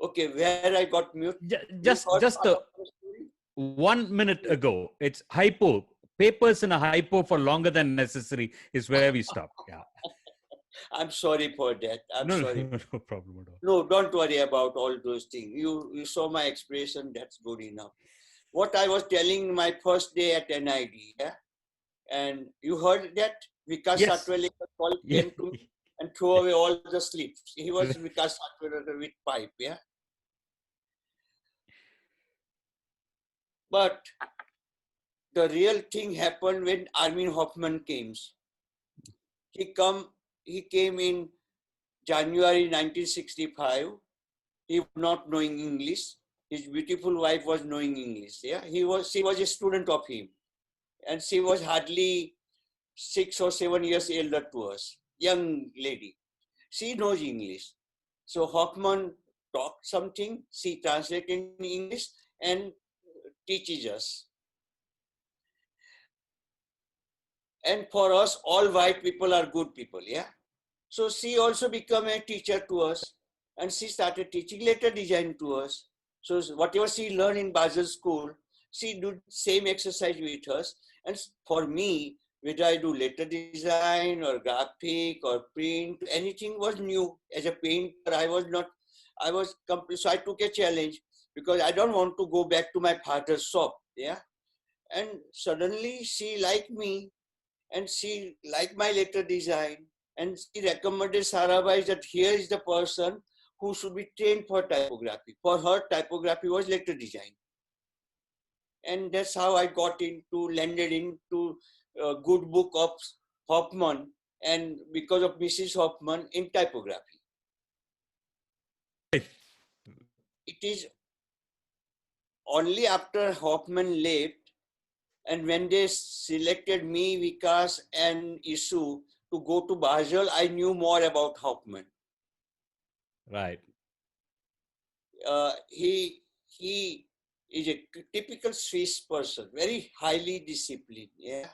Okay, where I got mute? Just 1 minute ago. It's hypo. Papers in a hypo for longer than necessary is where we stop. Yeah. I'm sorry for that. I'm sorry. No problem at all. No, don't worry about all those things. You saw my expression. That's good enough. What I was telling my first day at NID, yeah, and you heard that Vikas Yes. Satwalekar came to me and threw away all the slips. He was Vikas Satwalekar with pipe, yeah. But the real thing happened when Armin Hoffman came. He came in January 1965. He was not knowing English. His beautiful wife was knowing English. Yeah, she was a student of him, and she was hardly 6 or 7 years elder to us. Young lady, she knows English. So Hoffman talked something. She translated in English and teaches us. And for us, all white people are good people. Yeah. So she also became a teacher to us, and she started teaching letter design to us. So whatever she learned in Basel school, she did same exercise with us. And for me, whether I do letter design or graphic or print, anything was new. As a painter, so I took a challenge because I don't want to go back to my father's shop. Yeah. And suddenly she liked me and she liked my letter design. And she recommended Sarabhai that here is the person who should be trained for typography. For her, typography was letter design. And that's how I landed into a good book of Hoffman, and because of Mrs. Hoffman in typography. It is only after Hoffman left, and when they selected me, Vikas and Isu to go to Basel, I knew more about Hoffman. Right. He is a typical Swiss person, very highly disciplined, yeah,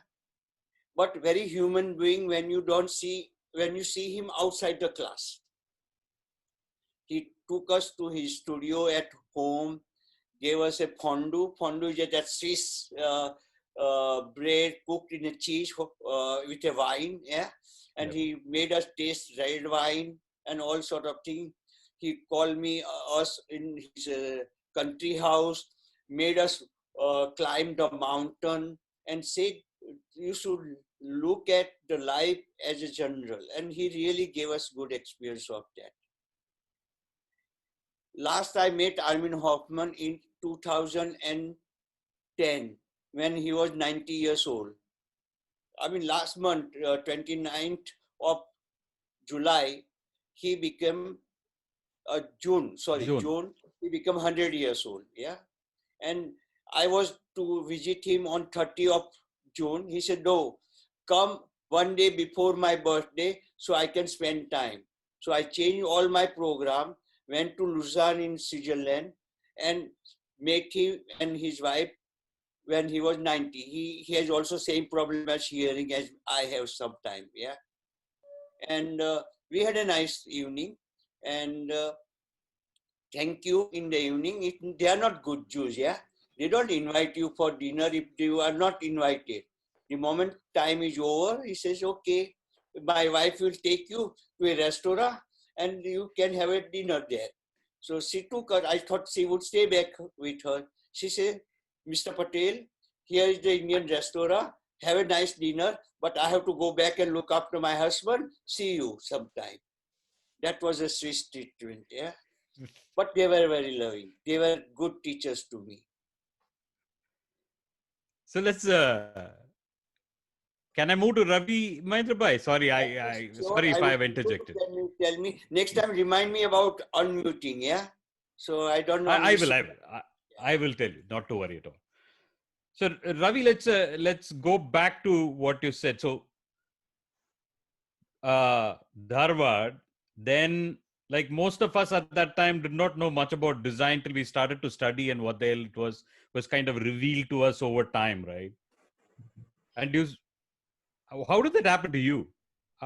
but very human being when you see him outside the class. He took us to his studio at home, gave us a fondue. Fondue is that Swiss bread cooked in a cheese with a wine, yeah, and he made us taste red wine and all sort of things. He called us in his country house, made us climb the mountain and said, you should look at the life as a general, and he really gave us good experience of that. Last I met Armin Hoffman in 2010 when he was 90 years old. I mean, last month, 29th of July, he became June. June, he became 100 years old. Yeah. And I was to visit him on 30th of June. He said, no, come one day before my birthday so I can spend time. So I changed all my program, went to Lausanne in Switzerland, and met him and his wife when he was 90. He has also same problem as hearing as I have sometime. Yeah. And we had a nice evening. And thank you in the evening. They are not good Jews, yeah. They don't invite you for dinner if you are not invited. The moment time is over, he says, okay, my wife will take you to a restaurant and you can have a dinner there. So she took her, I thought she would stay back with her. She said, Mr. Patel, here is the Indian restaurant, have a nice dinner, but I have to go back and look after my husband. See you sometime. That was a Swiss treatment, yeah. But they were very loving. They were good teachers to me. So let's. Can I move to Ravi Mahendra Bhai? Sorry, So sorry I if I will have interjected. tell me next time. Remind me about unmuting. Yeah. So I don't normally. I will tell you. Not to worry at all. So Ravi, let's go back to what you said. So Dharwad, then like most of us at that time did not know much about design till we started to study, and what the hell it was kind of revealed to us over time, right? And how did that happen to you?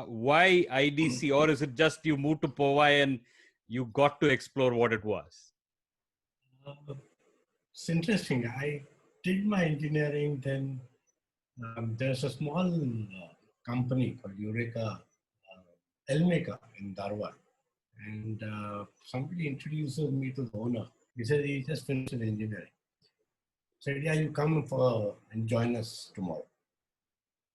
Why IDC, or is it just you moved to Powai and you got to explore what it was? It's interesting. I did my engineering, then there's a small company called Eureka Elmaker in Dharwad. And somebody introduces me to the owner. He said he just finished his engineering. Said, yeah, you come and join us tomorrow.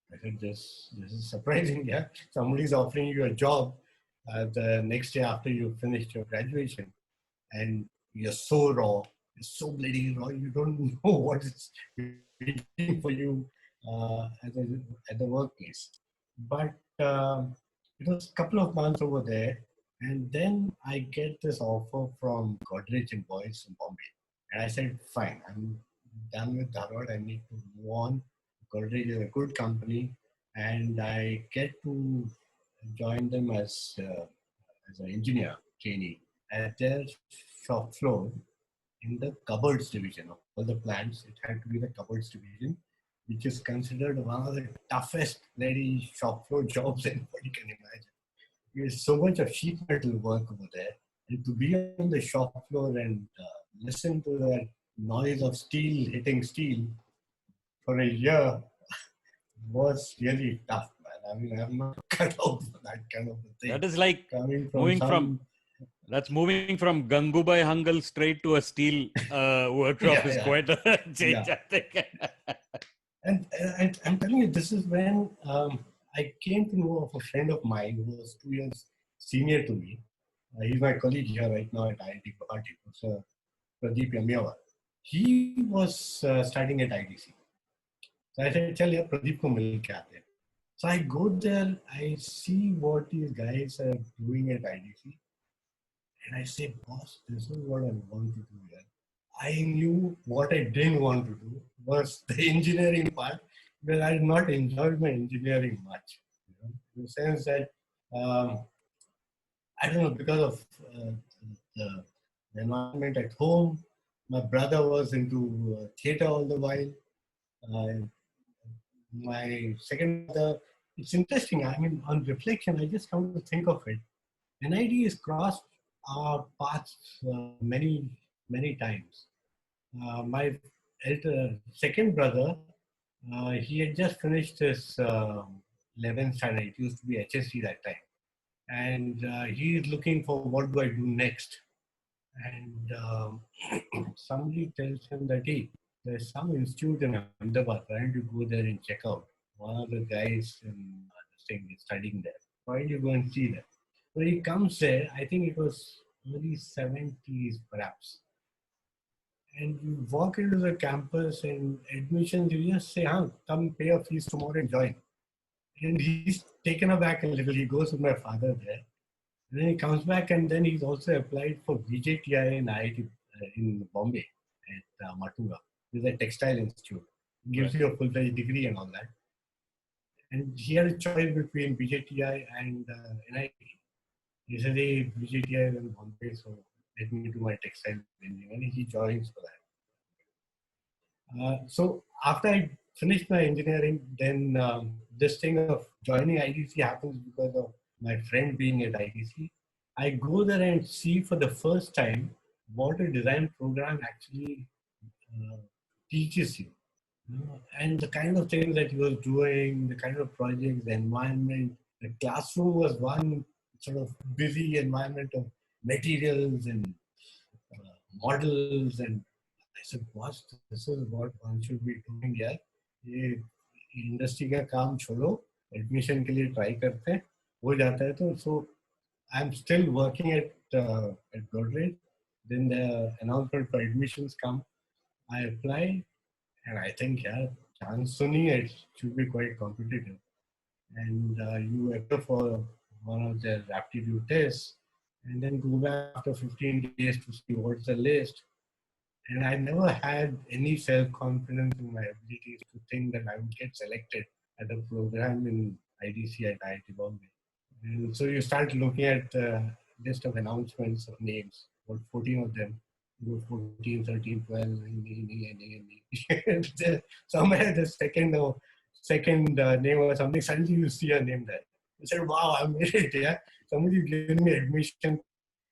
I said, this is surprising. Yeah, somebody's offering you a job the next day after you finished your graduation, and you're so raw, you're so bloody raw, you don't know what is waiting for you at the workplace. But it was a couple of months over there, and then I get this offer from Godrej and Boyce in Bombay, and I said, fine, I'm done with Dharwad. I need to move on. Godrej is a good company, and I get to join them as an engineer trainee at their shop floor in the cupboards division of all the plants. It had to be the cupboards division, which is considered one of the toughest bloody shop floor jobs anybody can imagine. There's so much of sheet metal work over there, and to be on the shop floor and listen to that noise of steel hitting steel for a year was really tough, man. I mean, I'm not cut out for that kind of a thing. That is like coming moving from Gangubai Hangal straight to a steel workshop is quite a change, I think. And I'm telling you, this is when I came to know of a friend of mine who was 2 years senior to me. He's my colleague here right now at IIT Guwahati, Professor Pradeep Yamiawar. He was studying at IDC. So I said, chal yaar, Pradeep ko mil ke aate. So I go there, I see what these guys are doing at IDC. And I say, boss, this is what I want to do here. I knew what I didn't want to do was the engineering part, because I did not enjoy my engineering much. You know, in the sense that, I don't know, because of the environment at home, my brother was into theater all the while. My second brother, it's interesting. I mean, on reflection, I just come to think of it. NID has crossed our paths many times. My second brother, he had just finished his 11th standard. It used to be HSC that time. And he is looking for what do I do next. And somebody tells him that, hey, there's some institute in Ahmedabad, trying to go there and check out. one of the guys in this thing is studying there. Why don't you go and see that? So he comes there, I think it was early 70s perhaps. And you walk into the campus and admissions, you just say, come pay a fees tomorrow and join. And he's taken aback a little. He goes with my father there. And then he comes back and then he's also applied for VJTI in IIT in Bombay at Matunga. It's a textile institute. It gives you a full-fledged degree and all that. And he had a choice between BJTI and NIT. He said, hey, BJTI is in Bombay, so let me do my textile engineering. And he joins for that. So after I finished my engineering, then this thing of joining IDC happens because of my friend being at IDC. I go there and see for the first time what a design program actually teaches you. And the kind of things that he was doing, the kind of projects, the environment, the classroom was one sort of busy environment of materials and models. And I said, boss, this is what one should be doing here. ये industry का काम छोड़ो, admission के लिए try करते हैं, हो जाता है तो so I'm still working at Godrej. Then the announcement for admissions come. I apply, and I think chance suni it should be quite competitive. And you appear for one of their aptitude tests, and then go back after 15 days to see what's the list. And I never had any self-confidence in my abilities to think that I would get selected at a program in IDC at IIT Bombay. And so you start looking at a list of announcements of names, about 14 of them. You go 14, 13, 12, and somewhere the second name or something, suddenly you see a name there. You said, wow, I made it, yeah. Somebody gave me admission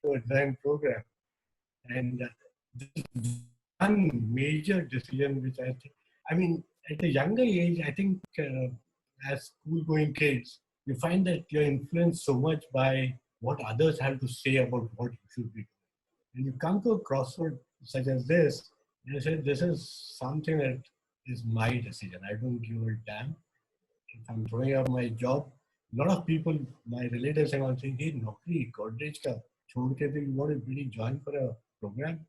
to a design program. And one major decision which I think, I mean, at a younger age, I think as school-going kids, you find that you're influenced so much by what others have to say about what you should be doing. And you come to a crossroad such as this, and you say, this is something that is my decision. I don't give a damn. If I'm throwing up my job, a lot of people, my relatives are all saying, hey, Nokri, Godrej ka, chhod ke you want to really join for a program?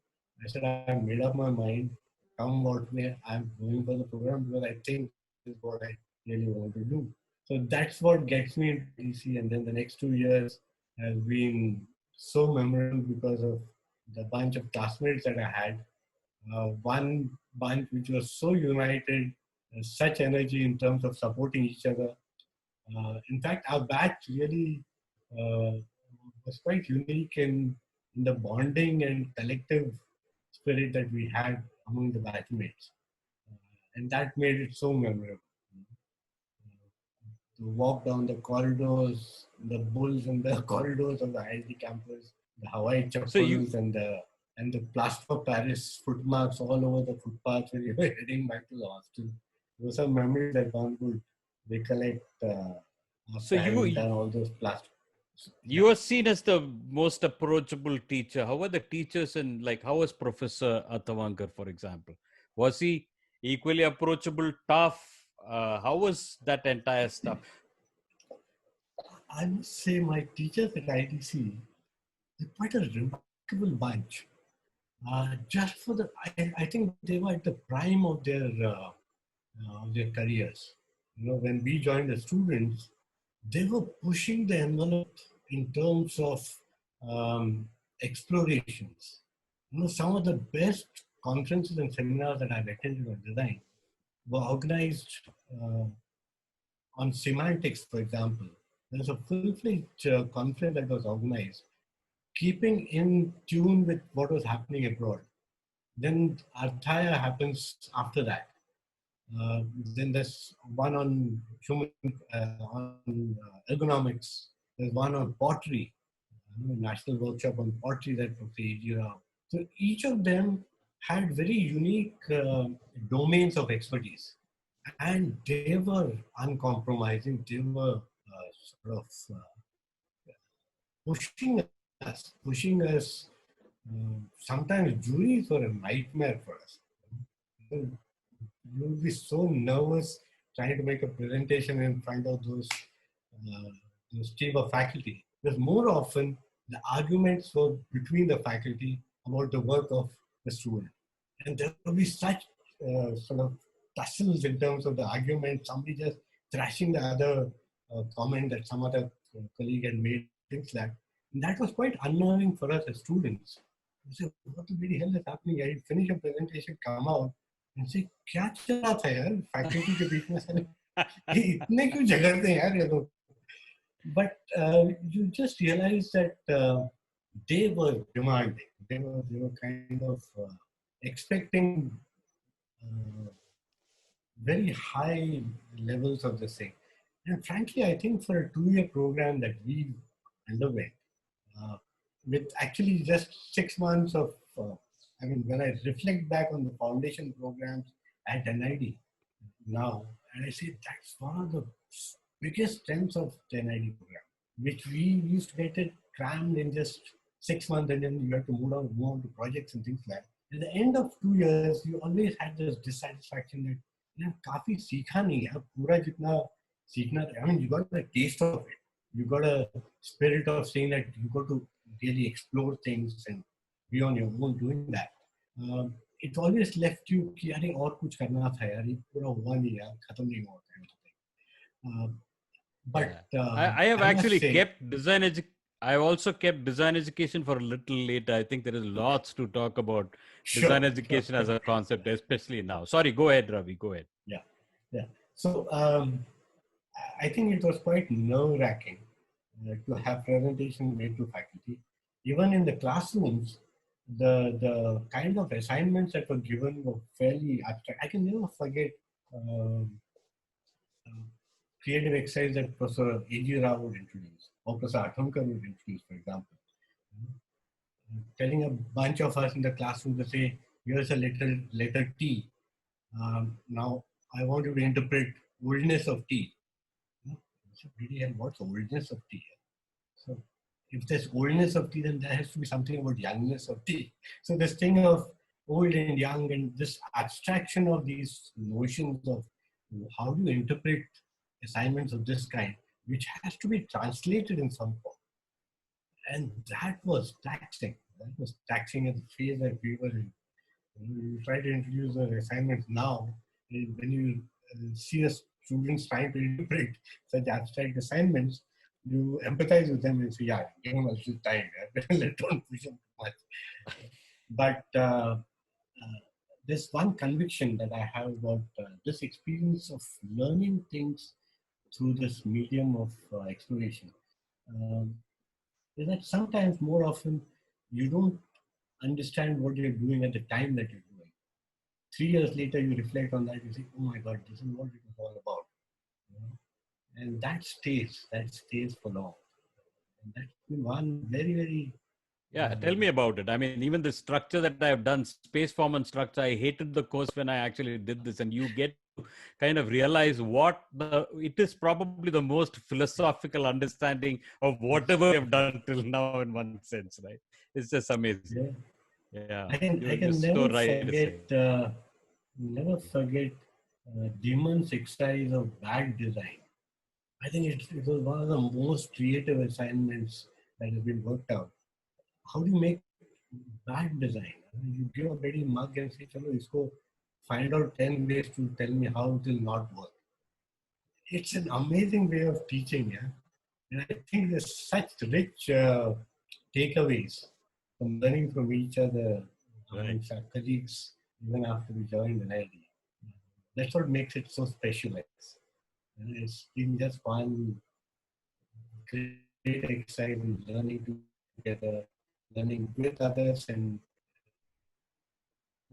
I said, I made up my mind. Come what may, I'm going for the program because I think this is what I really want to do. So that's what gets me into DC. And then the next 2 years has been so memorable because of the bunch of classmates that I had. One bunch which was so united, such energy in terms of supporting each other. In fact, our batch really was quite unique in the bonding and collective spirit that we had among the batchmates. And that made it so memorable. To walk down the corridors, the bulls in the corridors of the IIT campus, the Hawaii chappals and the plaster of Paris footmarks all over the footpaths when you were heading back to the hostel. Those are memories that one could recollect after having done all those plaster. You are seen as the most approachable teacher. How were the teachers and how was Professor Attavankar, for example? Was he equally approachable, tough? How was that entire stuff? I must say my teachers at IDC, they're quite a remarkable bunch. Just for I think they were at the prime of their careers. When we joined the students, they were pushing the envelope in terms of explorations. Some of the best conferences and seminars that I've attended on design were organized on semantics, for example. There's a full-fledged conference that was organized, keeping in tune with what was happening abroad. Then Arthaya happens after that. Then there's one on ergonomics. There's one on pottery, national workshop on pottery that Dr. A.G. Rao. So each of them had very unique domains of expertise, and they were uncompromising. They were sort of pushing us. Sometimes juries were a nightmare for us. You would be so nervous trying to make a presentation in front of those team of faculty, because more often the arguments were between the faculty about the work of the student. And there will be such sort of tussles in terms of the argument, somebody just thrashing the other comment that some other colleague had made, things like that. And that was quite unnerving for us as students. We said, what the bloody hell is happening? I finish a presentation, come out and say, क्या चल रहा था यार faculty के बीच में सारे इतने क्यों झगड़ते हैं यार ये लोग? But you just realize that they were demanding. They were kind of expecting very high levels of the thing. And frankly, I think for a 2-year program that we underwent, with actually just 6 months of, I mean, when I reflect back on the foundation programs at NID now, and I say that's one of the biggest strengths of the NID program, which we used to get it crammed in just 6 months, and then you have to move on to projects and things like that. At the end of 2 years, you always had this dissatisfaction that यार काफी सीखा नहीं यार पूरा जितना सीखना था. I mean, you got a taste of it. You got a spirit of saying that you got to really explore things and be on your own doing that. It always left you कि यार और कुछ करना था यार, ये पूरा हुआ नहीं यार, खत्म नहीं हुआ था. But I have actually say, kept design education. I've also kept design education for a little later. I think there is lots to talk about design education as a concept, especially now. Sorry, go ahead, Ravi. Go ahead. Yeah. So I think it was quite nerve-wracking to have presentation made to faculty. Even in the classrooms, the kind of assignments that were given were fairly abstract. I can never forget creative exercise that Professor A.G. Rao would introduce, or Professor Athamkar would introduce, for example. Telling a bunch of us in the classroom to say, here's a letter T. Now, I want you to interpret oldness of T. What's oldness of T? So, if there's oldness of T, then there has to be something about youngness of T. So, this thing of old and young and this abstraction of these notions of how do you interpret assignments of this kind, which has to be translated in some form. And that was taxing. That was taxing at the phase that we were in. You try to introduce the assignments now, when you see the students trying to interpret such abstract assignments, you empathize with them and say, yeah, give them a little time. Don't push them too much. But there's one conviction that I have about this experience of learning things through this medium of exploration. Is that sometimes more often you don't understand what you're doing at the time that you're doing. 3 years later, you reflect on that, you say, oh my God, this is what it was all about. And that stays for long. And that's been one very, very... Yeah, tell me about it. I mean, even the structure that I have done, space, form and structure, I hated the course when I actually did this, and you get to kind of realize it is probably the most philosophical understanding of whatever you've done till now in one sense, right? It's just amazing. Yeah. I can never forget Demon's exercise of bag design. I think it was one of the most creative assignments that has been worked out. How do you make bag design? You give a ready mug and say, chalo, isko find out 10 ways to tell me how it will not work. It's an amazing way of teaching, yeah. And I think there's such rich takeaways from learning from each other, amongst our colleagues, even after we joined the NID. That's what makes it so special. It's been just one great exercise in learning together, learning with others, and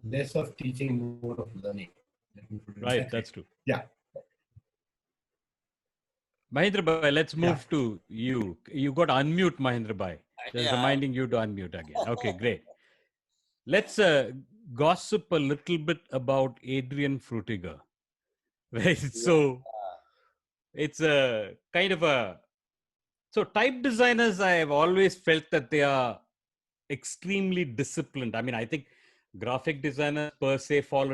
less of teaching, more of learning. Right, that's true. Yeah. Mahendra Bhai, let's move to you. You got to unmute, Mahendra Bhai. Just reminding you to unmute again. Okay, great. Let's gossip a little bit about Adrian Frutiger. Right. So it's a kind of a... So type designers, I have always felt that they are extremely disciplined. I mean, I think graphic designers per se fall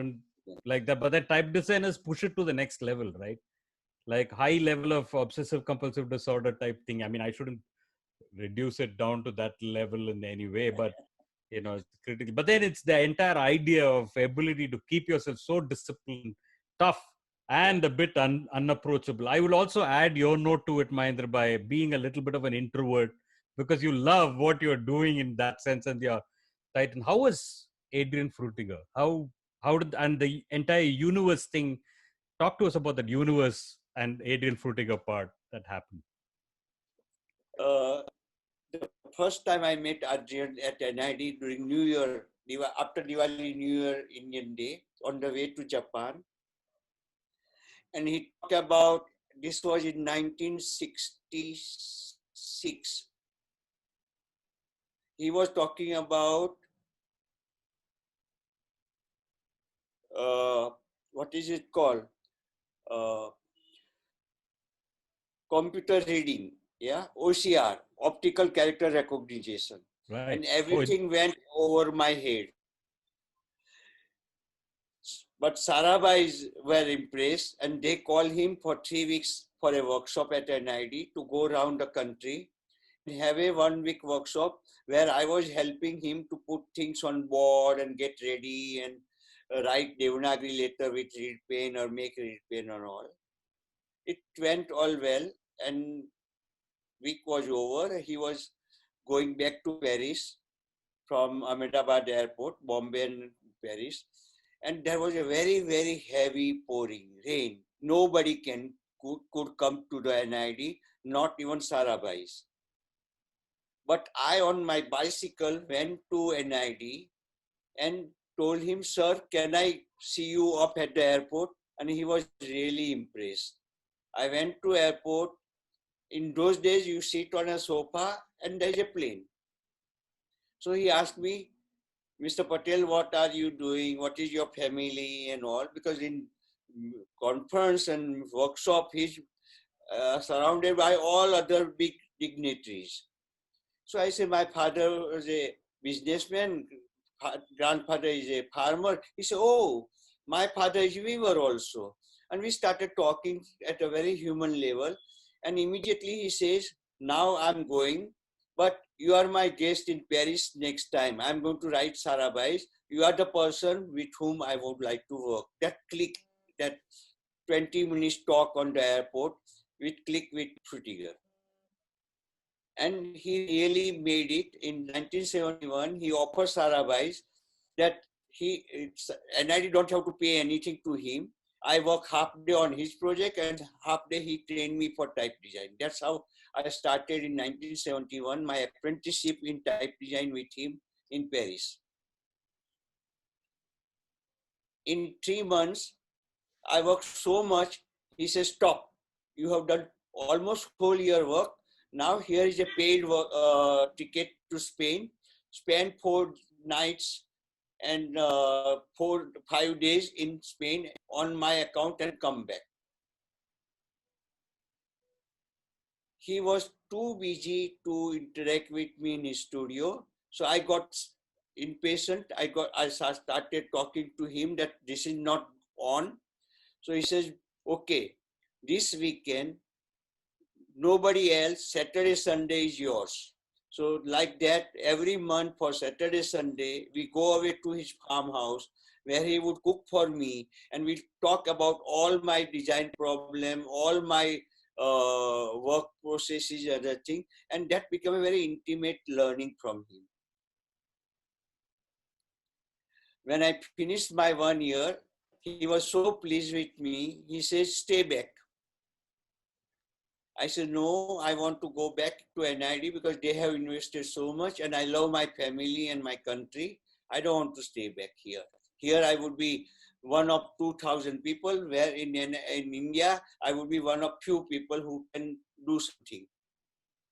like that. But the type designers push it to the next level, right? Like high level of obsessive compulsive disorder type thing. I mean, I shouldn't reduce it down to that level in any way, but it's critical. But then it's the entire idea of ability to keep yourself so disciplined, tough, and a bit unapproachable. I will also add your note to it, Mahendra, by being a little bit of an introvert, because you love what you're doing in that sense, and you're Titan. How was Adrian Frutiger? How did, and the entire universe thing? Talk to us about that universe and Adrian Frutiger part that happened. The first time I met Arjun at NID during New Year, after Diwali, New Year, Indian Day, on the way to Japan. And he talked about, this was in 1966. He was talking about, what is it called? Computer reading, yeah, OCR, optical character recognition. Right. And everything went over my head. But Sarabhais were impressed, and they called him for 3 weeks for a workshop at NID to go around the country and have a 1 week workshop where I was helping him to put things on board and get ready and write Devanagari letter with reed pen or make reed pen and all. It went all well, and week was over. He was going back to Paris from Ahmedabad airport, Bombay and Paris. And there was a very, very heavy pouring rain. Nobody could come to the NID, not even Sarabhais. But I, on my bicycle, went to NID and told him, "Sir, can I see you up at the airport?" And he was really impressed. I went to airport. In those days, you sit on a sofa and there's a plane. So he asked me, "Mr. Patel, what are you doing? What is your family and all?" Because in conference and workshop, he's surrounded by all other big dignitaries. So I said, "My father was a businessman, grandfather is a farmer." He said, "Oh, my father is a weaver also." And we started talking at a very human level. And immediately he says, "Now I'm going, but you are my guest in Paris next time. I'm going to write Sarabhais. You are the person with whom I would like to work." That click, that 20 minutes talk on the airport, with click with Frutiger. And he really made it. In 1971, he offered Sarabhais that NID don't have to pay anything to him. I work half day on his project and half day he trained me for type design. That's how I started in 1971, my apprenticeship in type design with him in Paris. In 3 months, I worked so much, he says, "Stop. You have done almost whole year work. Now here is a paid ticket to Spain. Spend 4 nights and 5 days in Spain on my account and come back." He was too busy to interact with me in his studio. So I got impatient. I started talking to him that this is not on. So he says, "Okay, this weekend, nobody else, Saturday, Sunday is yours." So like that, every month for Saturday, Sunday, we go away to his farmhouse where he would cook for me, and we talk about all my design problem, all my work processes, other thing, and that became a very intimate learning from him. When I finished my 1 year, he was so pleased with me. He says, "Stay back." I said, "No, I want to go back to NID because they have invested so much and I love my family and my country. I don't want to stay back here. Here I would be one of 2,000 people, where in India, I would be one of few people who can do something."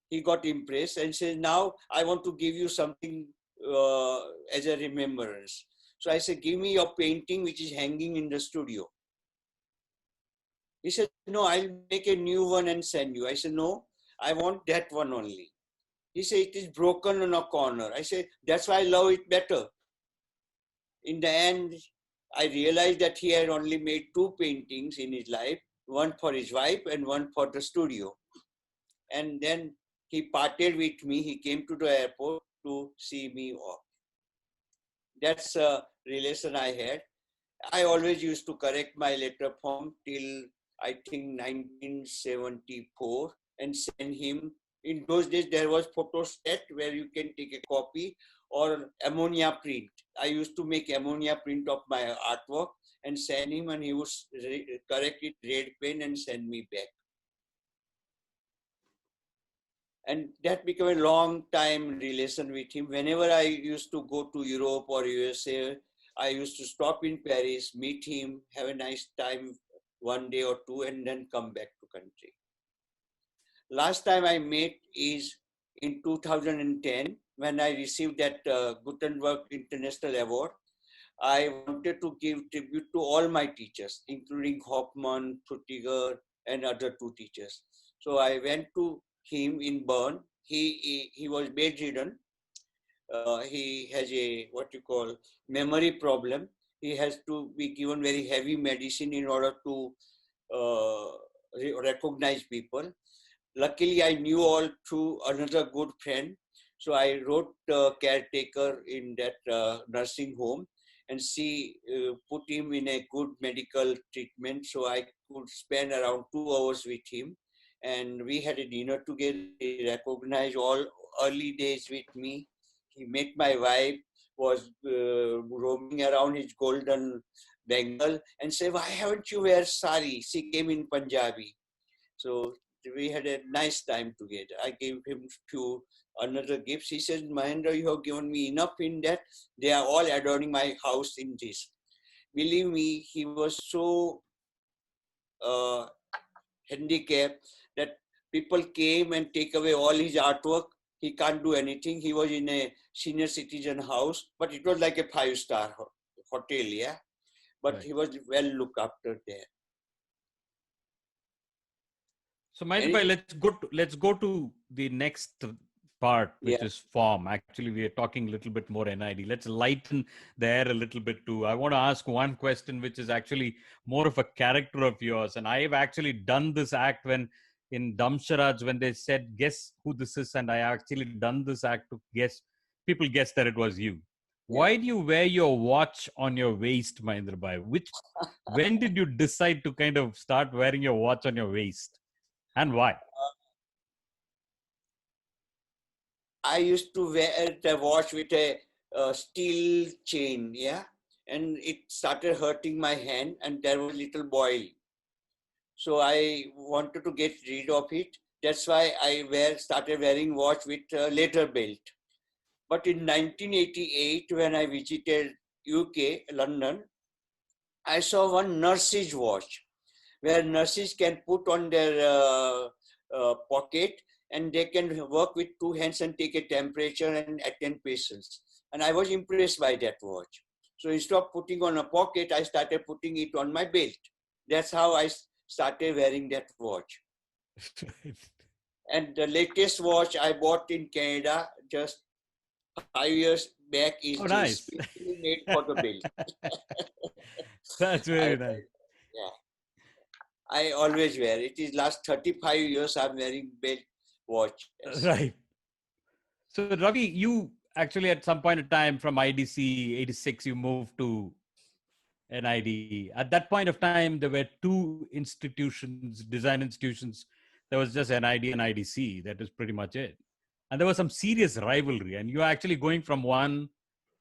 He got impressed and said, "Now I want to give you something as a remembrance." So I said, "Give me your painting which is hanging in the studio." He said, "No, I'll make a new one and send you." I said, "No, I want that one only." He said, "It is broken on a corner." I said, "That's why I love it better." In the end, I realized that he had only made 2 paintings in his life, one for his wife and one for the studio. And then he parted with me. He came to the airport to see me off. That's a relation I had. I always used to correct my letter form till I think 1974 and send him. In those days, there was photostat where you can take a copy or ammonia print. I used to make ammonia print of my artwork and send him, and he would correct it red pen and send me back. And that became a long time relation with him. Whenever I used to go to Europe or USA, I used to stop in Paris, meet him, have a nice time one day or two, and then come back to country. Last time I met is in 2010 when I received that Gutenberg International Award. I wanted to give tribute to all my teachers, including Hoffman, Frutiger, and other 2 teachers. So I went to him in Bern. He was bedridden. He has a what you call memory problem. He has to be given very heavy medicine in order to recognize people. Luckily, I knew all through another good friend. So I wrote the caretaker in that nursing home, and she put him in a good medical treatment. So I could spend around 2 hours with him. And we had a dinner together. He recognized all early days with me. He met my wife, was roaming around his golden Bengal and said, "Why haven't you wear sari?" She came in Punjabi. So we had a nice time together. I gave him few another gifts. He said, "Mahendra, you have given me enough in that. They are all adorning my house in this." Believe me, he was so handicapped that people came and take away all his artwork. He can't do anything. He was in a senior citizen house, but it was like a 5-star hotel, yeah. But Right. he was well looked after there. So, Mahendra Bhai, let's go to the next part, which Yeah. is form. Actually, we are talking a little bit more NID. Let's lighten the air a little bit too. I want to ask one question, which is actually more of a character of yours. And I've actually done this act when in Damsharaj, when they said, "Guess who this is," and I actually done this act to guess. People guessed that it was you. Yeah. Why do you wear your watch on your waist, Mahendra Bhai? When did you decide to kind of start wearing your watch on your waist? And why? I used to wear the watch with a steel chain, yeah, and it started hurting my hand, and there was little boil. So I wanted to get rid of it. That's why I started wearing watch with a leather belt. But in 1988, when I visited UK, London, I saw one nurse's watch where nurses can put on their pocket, and they can work with 2 hands and take a temperature and attend patients. And I was impressed by that watch. So instead of putting on a pocket, I started putting it on my belt. That's how I started wearing that watch. And the latest watch I bought in Canada just 5 years back is this, Nice. specially made for the belt. That's very nice. Yeah. I always wear. It is last 35 years I'm wearing belt watch. Yes. Right. So, Ravi, you actually at some point in time from IDC 86, you moved to NID. At that point of time, there were 2 institutions, design institutions. There was just NID and IDC. That was pretty much it. And there was some serious rivalry. And you're actually going from one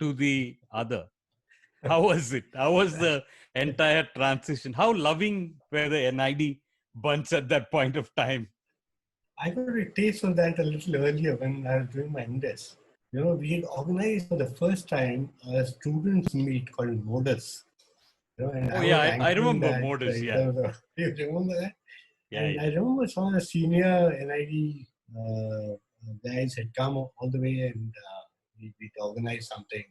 to the other. How was it? How was the entire transition? How loving were the NID bunch at that point of time? I got a taste of that a little earlier when I was doing my index. You know, we had organized for the first time a students' meet called Modus. You know, and Oh, I yeah, was I anchoring remember that. Modus, yeah. You remember that? Yeah, And yeah. I remember some of the senior NID guys had come all the way, and we'd organized something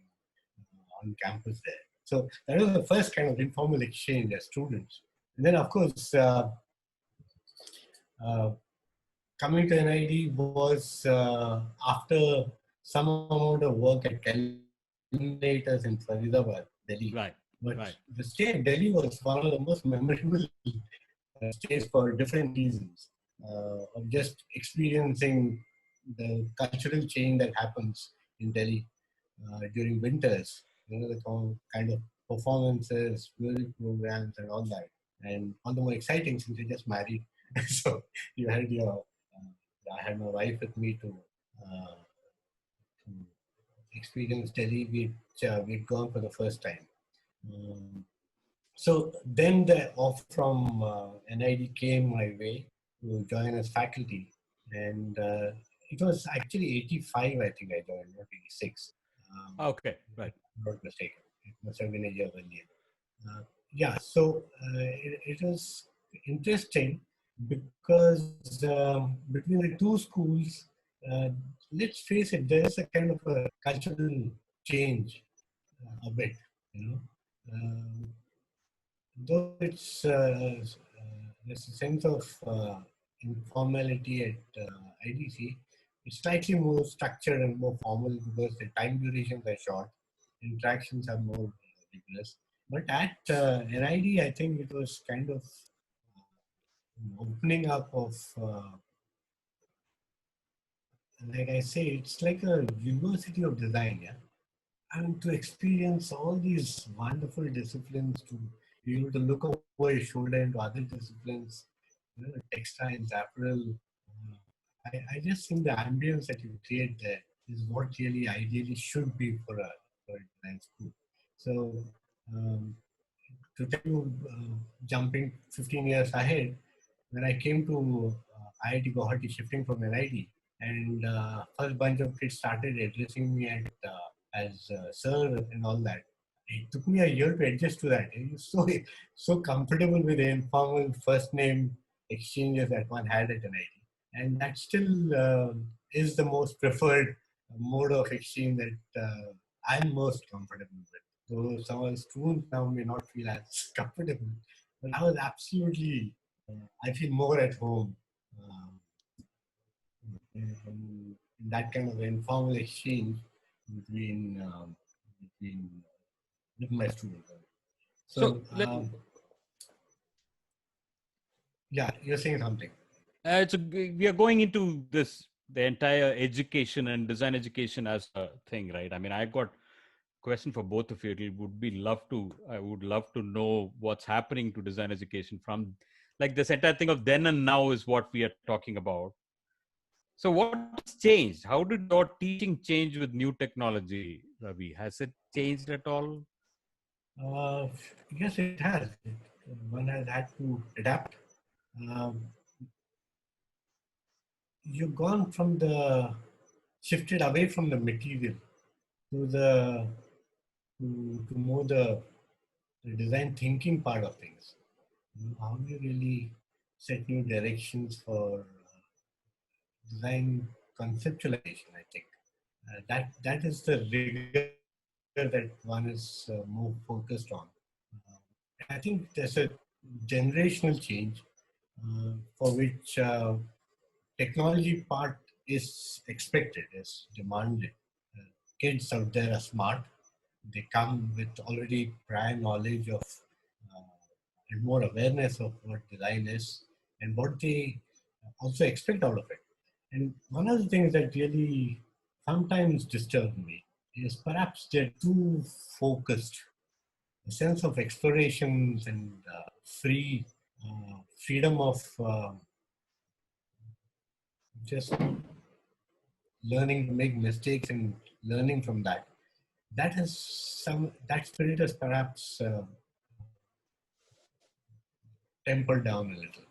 on campus there. So that was the first kind of informal exchange as students. And then, of course, coming to NID was after some amount of work at Calculators in Faridabad, Delhi. Right. But Right. the stay in Delhi was one of the most memorable stays for different reasons. Of just experiencing the cultural change that happens in Delhi during winters. The kind of performances, music programs, and all that. And all the more exciting since you just married. So you had I had my wife with me to experience Delhi. We'd gone for the first time. Um, so then the offer from NID came my way to join as faculty. And it was actually 85, I think I joined, not 86. Okay. Right. Not mistaken. It must have been a year earlier. Yeah, so it was interesting because between the two schools, uh, let's face it, there is a kind of a cultural change a bit, you know. Um, though there's a sense of informality at IDC, it's slightly more structured and more formal because the time durations are short, interactions are more rigorous. But at NID, I think it was kind of opening up of, like I say, it's like a university of design, yeah. And to experience all these wonderful disciplines, to be able to look over your shoulder into other disciplines, textiles, apparel. I just think the ambience that you create there is what really ideally should be for a design school. So, um, to tell you, jumping 15 years ahead, when I came to IIT Guwahati, shifting from NID, and first bunch of kids started addressing me as sir and all that. It took me a year to adjust to that. It was so comfortable with the informal first name exchanges that one had at NID, and that still is the most preferred mode of exchange that I'm most comfortable with. So some of the students now may not feel as comfortable, but I was absolutely, I feel more at home um, in that kind of informal exchange between between with my students. So So yeah, you're saying something. we are going into this the entire education and design education as a thing, right? I mean, I got question for both of you. I would love to know what's happening to design education from like this entire thing of then and now is what we are talking about. So what's changed? How did your teaching change with new technology, Ravi? Has it changed at all? Uh, yes, it has. One has had to adapt. Um, you've gone from shifted away from the material to to more the design thinking part of things. How do you really set new directions for design conceptualization? I think that is the rigor that one is more focused on. I think there's a generational change for which technology part is expected, is demanded. Kids out there are smart. They come with already prior knowledge of and more awareness of what design is and what they also expect out of it. And one of the things that really sometimes disturbs me is perhaps they're too focused. A sense of explorations and freedom of just learning to make mistakes and learning from that. That spirit is perhaps tempered down a little.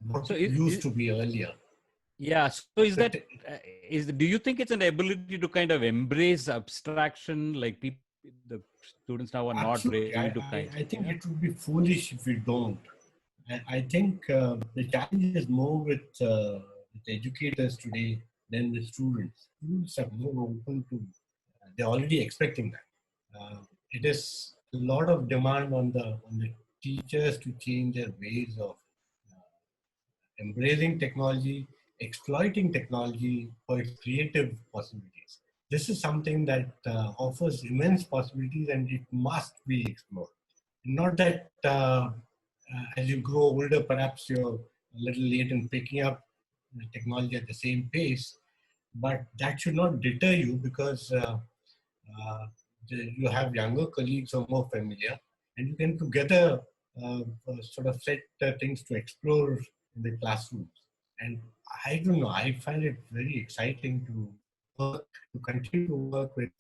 What So it used to be earlier. yeah. So is So that do you think it's an ability to kind of embrace abstraction? Like people, the students now are not absolutely, ready to kind. I think Yeah. it would be foolish if we don't. I think the challenge is more with educators today than the students. Students are more open to, they're already expecting that. It is a lot of demand on the teachers to change their ways of embracing technology, exploiting technology for its creative possibilities. This is something that offers immense possibilities and it must be explored. Not that as you grow older, perhaps you're a little late in picking up the technology at the same pace, but that should not deter you because you have younger colleagues who are more familiar, and you can together sort of set things to explore in the classrooms. And I don't know, I find it very exciting to work, to continue to work with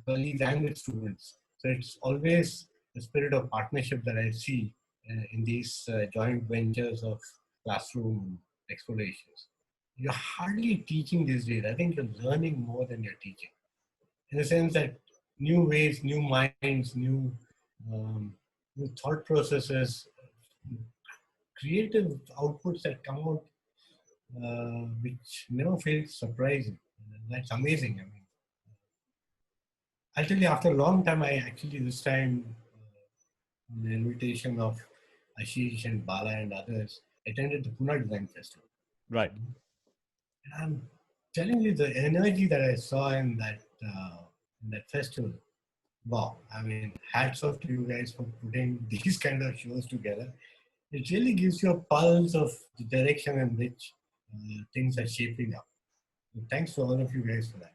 colleagues and with students. So it's always the spirit of partnership that I see in these joint ventures of classroom explorations. You're hardly teaching these days. I think you're learning more than you're teaching, in the sense that new ways, new minds, um, new thought processes, creative outputs that come out, which never fails surprising. That's amazing. I mean, I'll tell you, after a long time, I actually this time, on the invitation of Ashish and Bala and others, attended the Pune Design Festival. Right. And I'm telling you, the energy that I saw in that festival, wow. I mean, hats off to you guys for putting these kind of shows together. It really gives you a pulse of the direction in which things are shaping up. So thanks to all of you guys for that.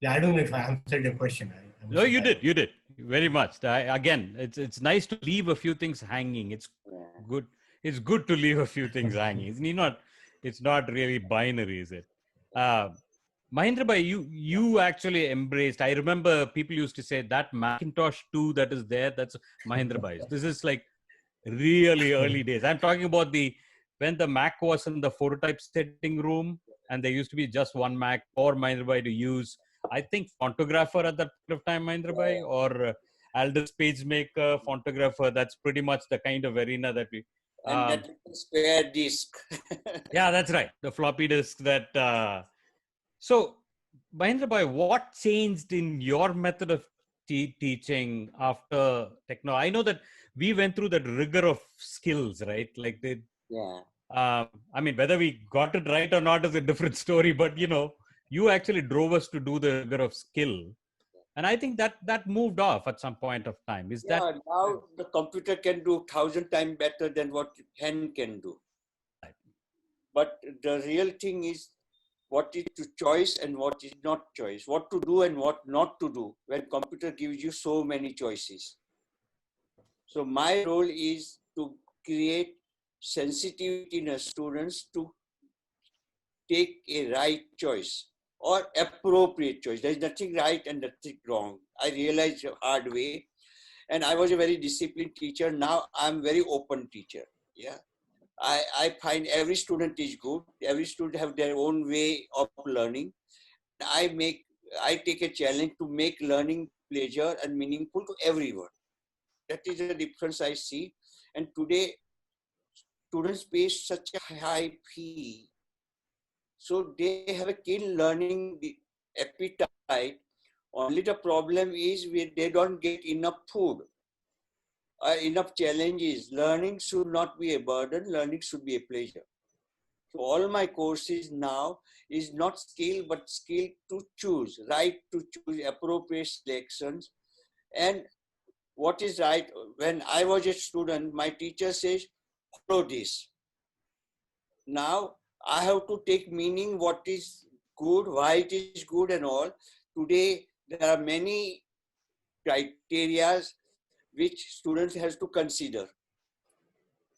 Yeah, I don't know if I answered your question. No, you did. You did very much. Again, it's nice to leave a few things hanging. It's good. It's good to leave a few things hanging. It's not really binary, is it? Mahendra Bhai, you actually embraced. I remember people used to say that Macintosh 2 that is there, that's Mahendra Bhai's. This is like really early days. I'm talking about when the Mac was in the phototype setting room and there used to be just one Mac for Mahendra Bhai to use. I think Fontographer at that point of time, Mahendra Bhai, or Aldous PageMaker, Fontographer. That's pretty much the kind of arena that we. And that spare disk. Yeah, that's right. The floppy disk that. So, Mahendra Bhai, what changed in your method of teaching after techno? I know that we went through that rigor of skills, right? Like Yeah. I mean, whether we got it right or not is a different story, but you actually drove us to do the rigor of skill. And I think that moved off at some point of time. Is that now the computer can do 1,000 times better than what hand can do. But the real thing is what is to choice and what is not choice, what to do and what not to do when computer gives you so many choices. So my role is to create sensitivity in the students to take a right choice or appropriate choice. There's nothing right and nothing wrong. I realized the hard way. And I was a very disciplined teacher. Now I'm very open teacher. Yeah. I find every student is good. Every student have their own way of learning. I take a challenge to make learning pleasure and meaningful to everyone. That is the difference I see. And today, students pay such a high fee. So they have a keen learning appetite. Only the problem is they don't get enough food. Enough challenges. Learning should not be a burden. Learning should be a pleasure. So all my courses now is not skill, but skill to choose, right to choose appropriate selections. And what is right? When I was a student, my teacher says, follow this. Now I have to take meaning what is good, why it is good and all. Today, there are many criteria which students has to consider,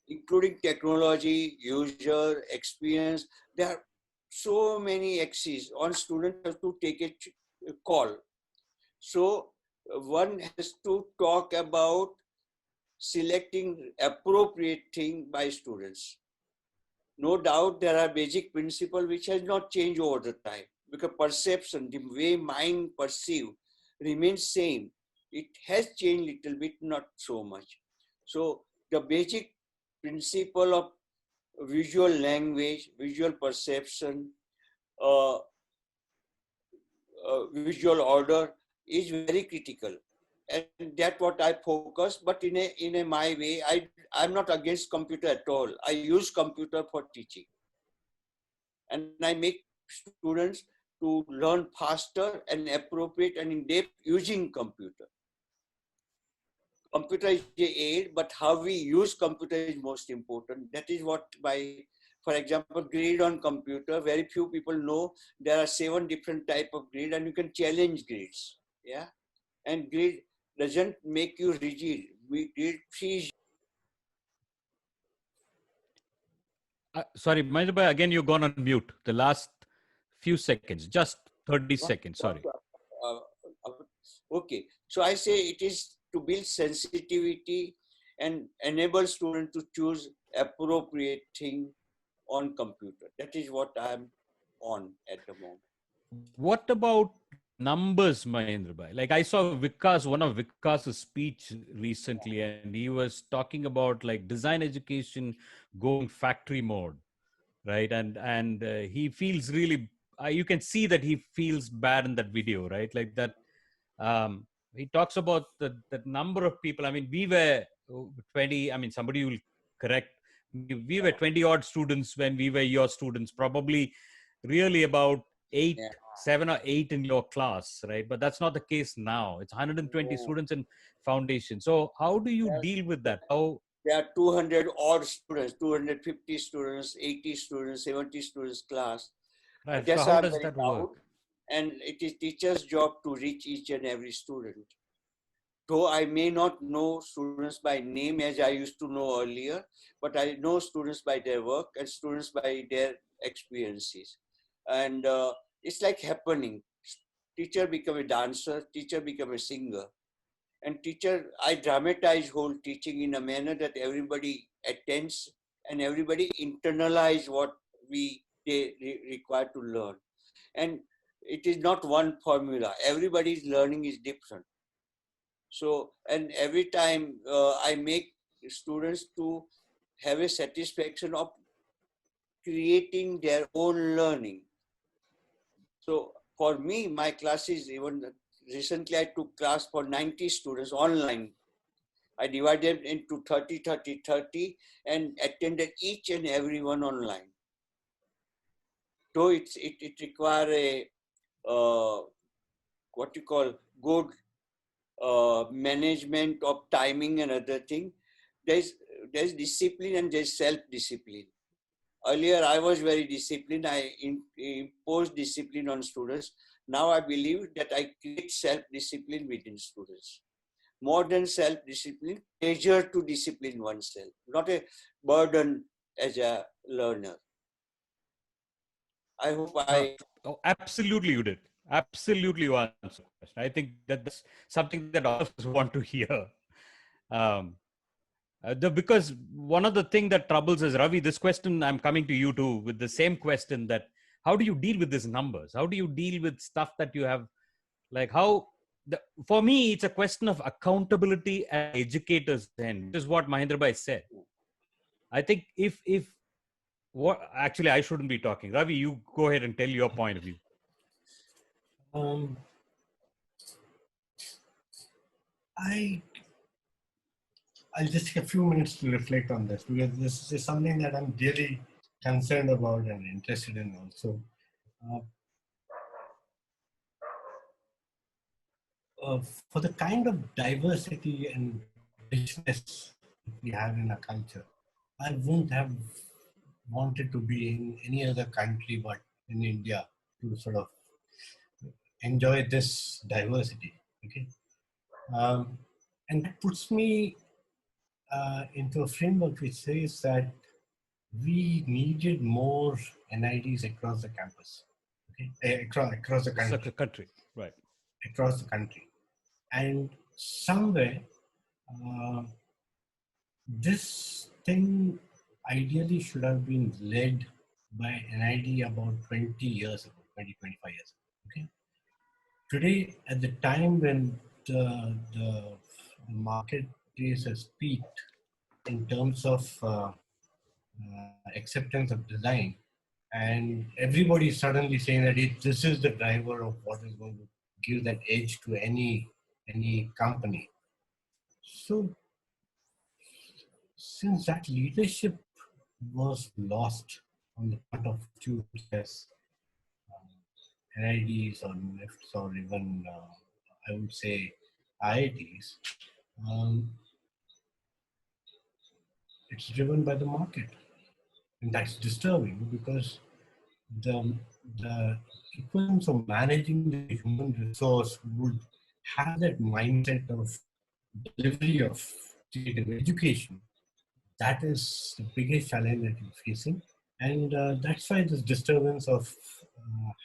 including technology, user experience. There are so many axes on students have to take a call. So one has to talk about selecting appropriate thing by students. No doubt there are basic principles which has not changed over the time, because perception, the way mind perceive remains same. It has changed little bit, not so much. So the basic principle of visual language, visual perception, visual order is very critical. And that's what I focus, but in a my way, I'm not against computer at all. I use computer for teaching. And I make students to learn faster and appropriate and in depth using computer. computer is a aid, but how we use computer is most important. That is what for example, grade on computer, very few people know there are 7 different type of grade and you can challenge grades. Yeah. And grade doesn't make you rigid. Grade frees. Sorry, Mahendra Bhai, again, you've gone on mute. The last few seconds, just 30 seconds. Sorry. Uh, okay. So I say it is to build sensitivity and enable students to choose appropriate thing on computer. That is what I'm on at the moment. What about numbers, Mahendra Bhai? Like I saw one of Vikas's speech recently, and he was talking about like design education going factory mode, right? And he feels really, you can see that he feels bad in that video, right? Like that. He talks about the number of people. I mean, we were 20. I mean, somebody will correct. We were 20 odd students when we were your students. Probably, really about eight, Yeah. 7 or 8 in your class, right? But that's not the case now. It's 120 Oh. students in foundation. So how do you deal with that? How? There are 200 odd students, 250 students, 80 students, 70 students class. Right. So That's why how I'm does very that proud. work? And it is teacher's job to reach each and every student. Though I may not know students by name as I used to know earlier, but I know students by their work and students by their experiences. And it's like happening. Teacher become a dancer, teacher become a singer. And teacher, I dramatize whole teaching in a manner that everybody attends and everybody internalize what they require to learn. And it is not one formula. Everybody's learning is different. So, and every time I make students to have a satisfaction of creating their own learning. So for me, my classes, even recently I took class for 90 students online. I divided into 30, 30, 30 and attended each and every one online. So it requires a, what you call, good management of timing and other thing. There's discipline and there's self-discipline. Earlier, I was very disciplined. I imposed discipline on students. Now I believe that I create self-discipline within students. More than self-discipline, pleasure to discipline oneself, not a burden as a learner. I hope I... Oh, absolutely, you did. Absolutely, you answered the question. I think that's something that all of us want to hear. Um, because one of the things that troubles us, Ravi, this question I'm coming to you too with the same question, that how do you deal with these numbers? How do you deal with stuff that you have? Like for me, it's a question of accountability at educators' end, which is what Mahendra Bhai said. I think if what actually I shouldn't be talking. Ravi, you go ahead and tell your point of view. Um, I'll just take a few minutes to reflect on this, because this is something that I'm really concerned about and interested in also. For the kind of diversity and richness we have in our culture, I wouldn't have wanted to be in any other country but in India to sort of enjoy this diversity. Okay, and that puts me into a framework which says that we needed more NIDs across the campus, okay, across the country, Right? across the country, and somewhere this thing ideally should have been led by NID about 20 years ago, 20, 25 years ago. Okay. Today, at the time when the marketplace has peaked in terms of acceptance of design, and everybody is suddenly saying that this is the driver of what is going to give that edge to any company. So since that leadership was lost on the part of students as NIDs or NIFTs or even I would say IITs, It's driven by the market. And that's disturbing because the, the equivalence of managing the human resource would have that mindset of delivery of creative education. That is the biggest challenge that you're facing. And that's why this disturbance of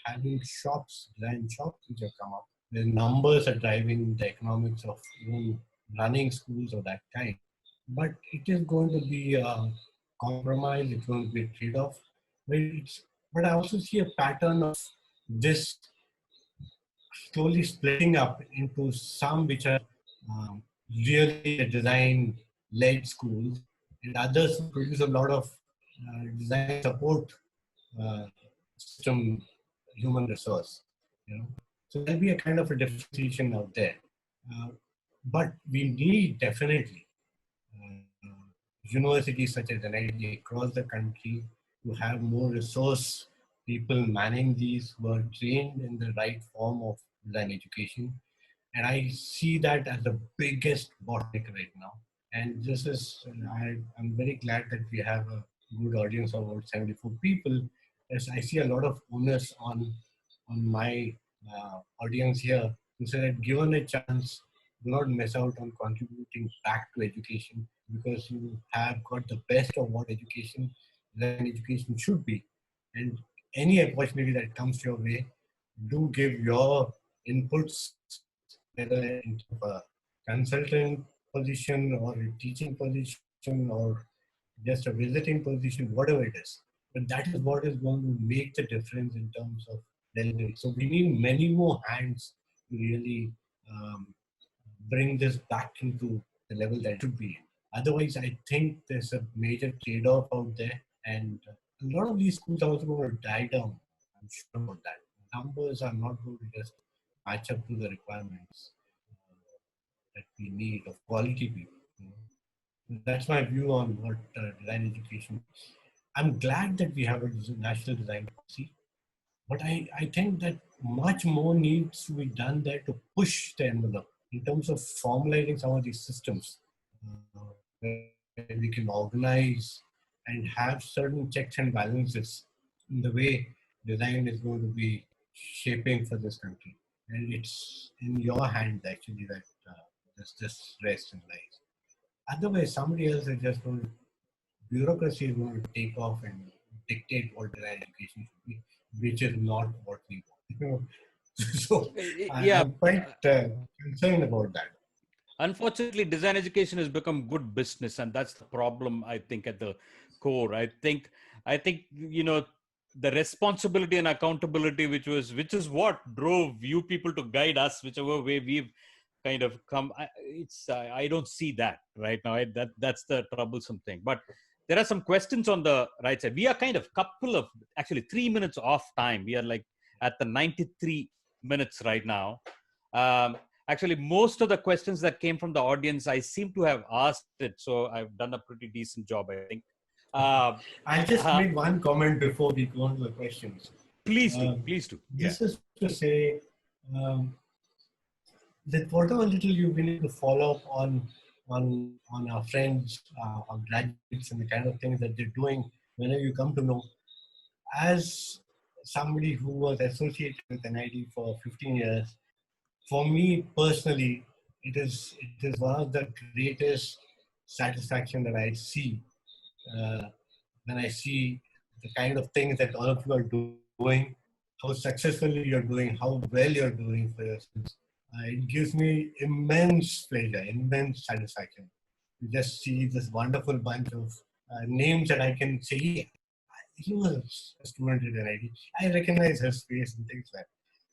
having shops, design shops, which have come up. The numbers are driving the economics of even running schools of that kind. But it is going to be a compromise, it's going to be a trade off. But I also see a pattern of this slowly splitting up into some which are really design led schools and others who produce a lot of design support uh, system human resource. You know, so there'll be a kind of a differentiation out there. Uh, but we need definitely universities such as NIT across the country to have more resource people manning these who are trained in the right form of design education. And I see that as the biggest bottleneck right now. And this is, I'm very glad that we have a good audience of about 74 people. As I see a lot of onus on my audience here to say that given a chance, do not miss out on contributing back to education because you have got the best of what education, design education should be. And any opportunity that comes your way, do give your inputs, whether in a consultant position or a teaching position or just a visiting position, whatever it is. But that is what is going to make the difference in terms of delivery. So we need many more hands to really bring this back into the level that it should be. Otherwise, I think there's a major trade-off out there, and a lot of these schools are also going to die down. I'm sure about that. Numbers are not going to just match up to the requirements that we need of quality people. You know. That's my view on what design education. I'm glad that we have a national design policy, but I think that much more needs to be done there to push the envelope in terms of formulating some of these systems where we can organize and have certain checks and balances in the way design is going to be shaping for this country. And it's in your hands actually that this rests and lies. Otherwise, somebody else is just going to, bureaucracy is going to take off and dictate what design education should be, which is not what we want. You know? So Yeah. I'm quite concerned about that. Unfortunately, design education has become good business, and that's the problem. I think at the core, I think you know the responsibility and accountability, which is what drove you people to guide us, whichever way we've kind of come. I don't see that right now. That's the troublesome thing. But there are some questions on the right side. We are kind of actually 3 minutes off time. We are like at the 93 minutes right now. Actually, most of the questions that came from the audience, I seem to have asked it. So I've done a pretty decent job, I think. I'll just make one comment before we go on to the questions. Please do. This is to say that whatever little you've been able to follow up on our friends, our graduates, and the kind of things that they're doing, whenever you come to know, as somebody who was associated with NID for 15 years, for me personally, it is one of the greatest satisfaction that I see when I see the kind of things that all of you are doing, how successfully you're doing, how well you're doing for yourselves. It gives me immense pleasure, immense satisfaction to just see this wonderful bunch of names that I can say, "Yeah, he was a student at NIT. I recognize his face and things like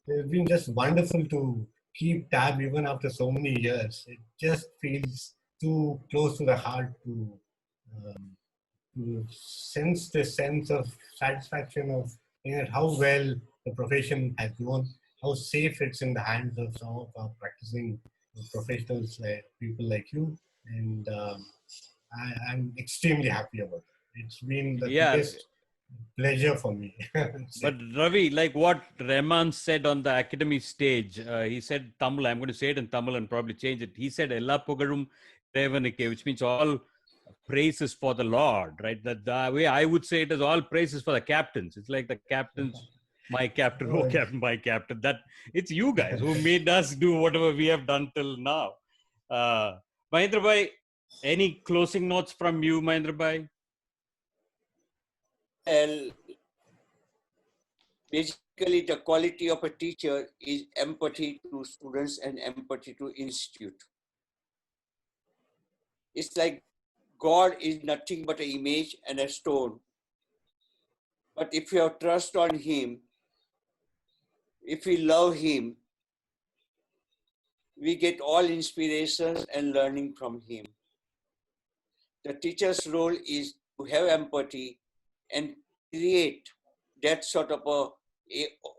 that." It's been just wonderful to keep tab even after so many years. It just feels too close to the heart to sense the sense of satisfaction of how well the profession has grown, how safe it's in the hands of some of our practicing professionals, like people like you. And I'm extremely happy about it. It's been the biggest pleasure for me. But Ravi, like what Rahman said on the academy stage, he said Tamil, I'm going to say it in Tamil and probably change it. He said, Ella Pugarum Revanike, which means all praise is for the Lord, right? That the way I would say it is all praise is for the captains. It's like the captains, my captain, oh captain, my captain. That it's you guys who made us do whatever we have done till now. Mahendra Bhai, any closing notes from you, Mahendra Bhai? Well, basically, the quality of a teacher is empathy to students and empathy to institute. It's like God is nothing but an image and a stone. But if you have trust on Him, if we love Him, we get all inspirations and learning from Him. The teacher's role is to have empathy and create that sort of a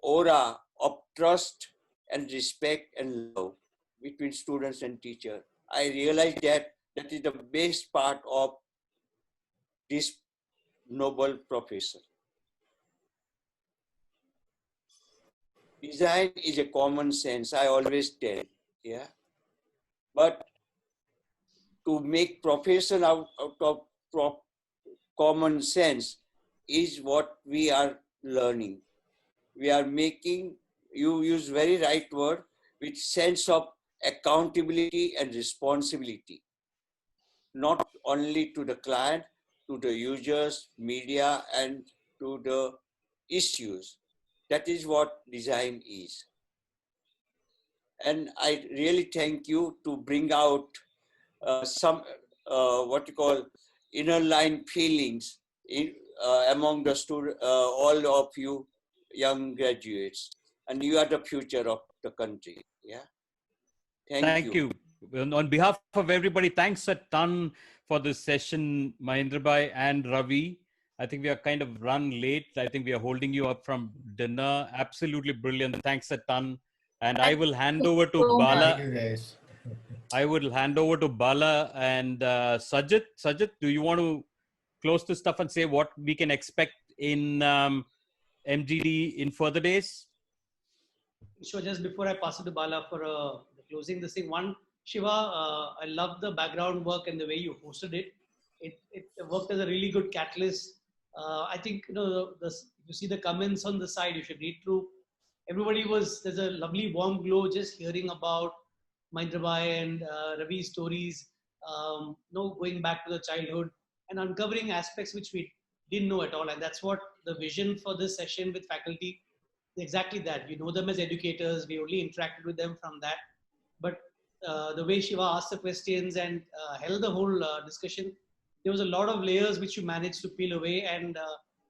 aura of trust and respect and love between students and teacher. I realize that that is the best part of this noble profession. Design is a common sense, I always tell, yeah. But to make profession out of common sense is what we are learning. We are making, you use very right word, with sense of accountability and responsibility, not only to the client, to the users, media, and to the issues. That is what design is. And I really thank you to bring out some, what you call, inner line feelings among the student, all of you young graduates. And you are the future of the country. Yeah. Thank you. On behalf of everybody, thanks a ton for this session, Mahendra Bhai and Ravi. I think we are kind of run late. I think we are holding you up from dinner. Absolutely brilliant. Thanks a ton. And I will hand over to Bala. Thank you, guys. I will hand over to Bala and Sajid. Sajid, do you want to close this stuff and say what we can expect in MGD in further days? Sure, just before I pass it to Bala for the closing, this thing, one, Shiva, I love the background work and the way you hosted it. It worked as a really good catalyst. I think, you see the comments on the side, you should read through. There's a lovely warm glow just hearing about Mahendra Bhai and Ravi's stories, going back to the childhood and uncovering aspects which we didn't know at all. And that's what the vision for this session with faculty, exactly that. We know them as educators, we only interacted with them from that. But the way Shiva asked the questions and held the whole discussion, there was a lot of layers which you managed to peel away, and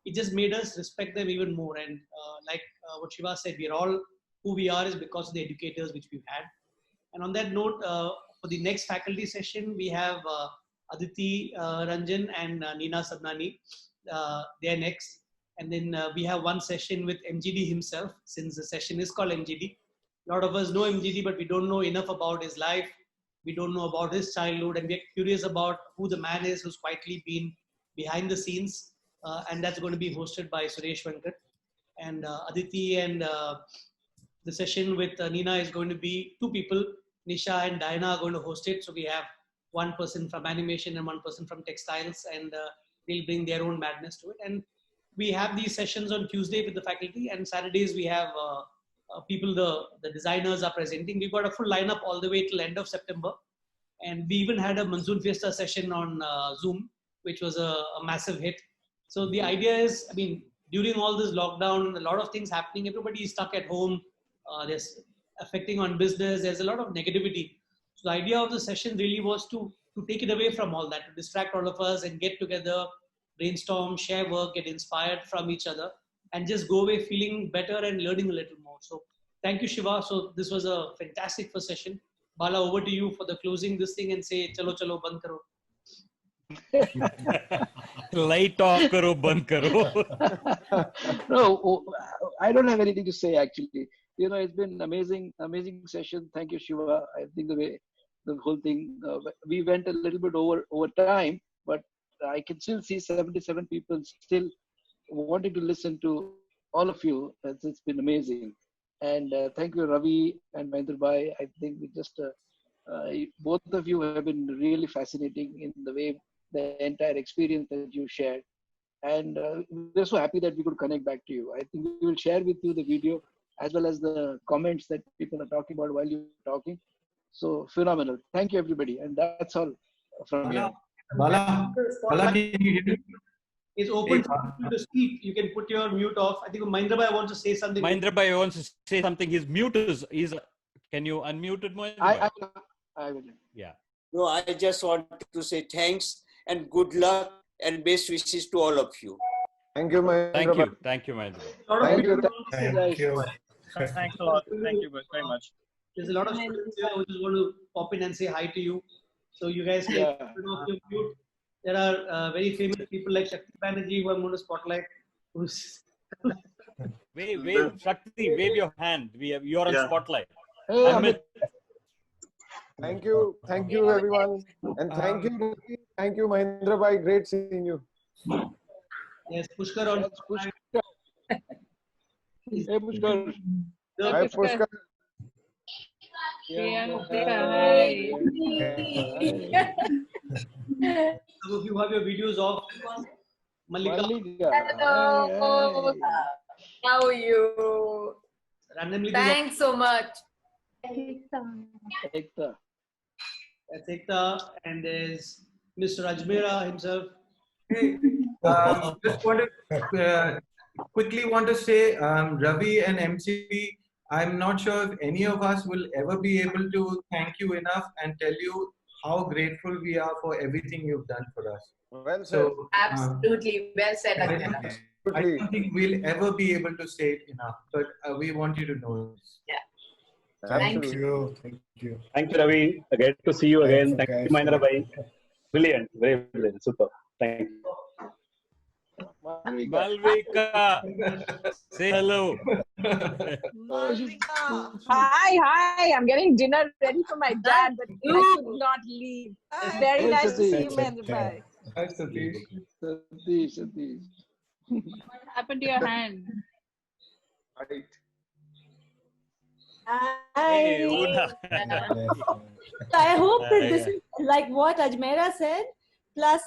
it just made us respect them even more. And like what Shiva said, we're all who we are is because of the educators which we've had. And on that note, for the next faculty session, we have Aditi Ranjan and Neena Sabnani. They are next. And then we have one session with MGD himself, since the session is called MGD. A lot of us know MGD, but we don't know enough about his life. We don't know about his childhood, and we're curious about who the man is who's quietly been behind the scenes. And that's going to be hosted by Suresh Venkat. And Aditi and the session with Neena is going to be two people. Nisha and Diana are going to host it. So we have one person from animation and one person from textiles, and they'll bring their own madness to it. And we have these sessions on Tuesday with the faculty, and Saturdays we have people, the designers are presenting. We've got a full lineup all the way till end of September. And we even had a Monsoon Fiesta session on Zoom, which was a massive hit. So the idea is, during all this lockdown, a lot of things happening, everybody is stuck at home. There's affecting on business. There's a lot of negativity. So the idea of the session really was to take it away from all that, to distract all of us and get together, brainstorm, share work, get inspired from each other, and just go away feeling better and learning a little more. So thank you, Shiva. So this was a fantastic first session. Bala, over to you for the closing this thing and say, chalo, chalo, band karo. Light off karo, band karo. No, I don't have anything to say actually. It's been amazing session. Thank you, Shiva. I think the whole thing, we went a little bit over time, but I can still see 77 people still wanting to listen to all of you. It's been amazing. And thank you, Ravi and Mahendra Bhai. I think we just, both of you have been really fascinating in the way the entire experience that you shared. And we're so happy that we could connect back to you. I think we will share with you the video as well as the comments that people are talking about while you're talking. So phenomenal. Thank you, everybody. And that's all from here. Bala, Bala, can you hear me? It's open for you to speak. You can put your mute off. I think Mahendra Bhai wants to say something. Mahendra Bhai wants to say something. His mute is can you unmute it, Mahendra Bhai? I will. Yeah. No, I just want to say thanks and good luck and best wishes to all of you. Thank you, Mahendra. Thank you. Thank you, Mahendra Bhai. Thank you. Thank you. Thanks a lot. Thank you very much. There's a lot of students here who just want to pop in and say hi to you. So you guys can put off your mute. There are very famous people like Shakti Banerjee who I'm going to spotlight. Wave, Shakti, wave your hand. You're on spotlight. Hey, Amit. Thank you everyone, and thank you, Mahendra Bhai. Great seeing you. Yes, Pushkar on. Hey, Pushkar. Hi, Pushkar. Some of you have your videos off. Malika. Hello. How are you? Randomly. Thanks so much. Ekta. That's Ekta. And there's Mr. Ajmera himself. Hey, just quickly want to say, Ravi and MGD, I'm not sure if any of us will ever be able to thank you enough and tell you how grateful we are for everything you've done for us. Well said. So, Absolutely. Well said, Ajmera. I don't think we'll ever be able to say it enough, but we want you to know this. Yeah. Thank Thank you. Thank you. Thank you, Ravi. Great to see you again. Thank Thank you, you, Mahendra Bhai. Brilliant. Very brilliant. Super. Thank you. Malvika, say hello. Hi. I'm getting dinner ready for my dad, but I could not leave. It's very Hey, nice to see you, Satish. Mahendra Bhai. Hi, Satish. Satish. What happened to your hand? Right. Hey, I, Una. I hope that this is like what Ajmera said, plus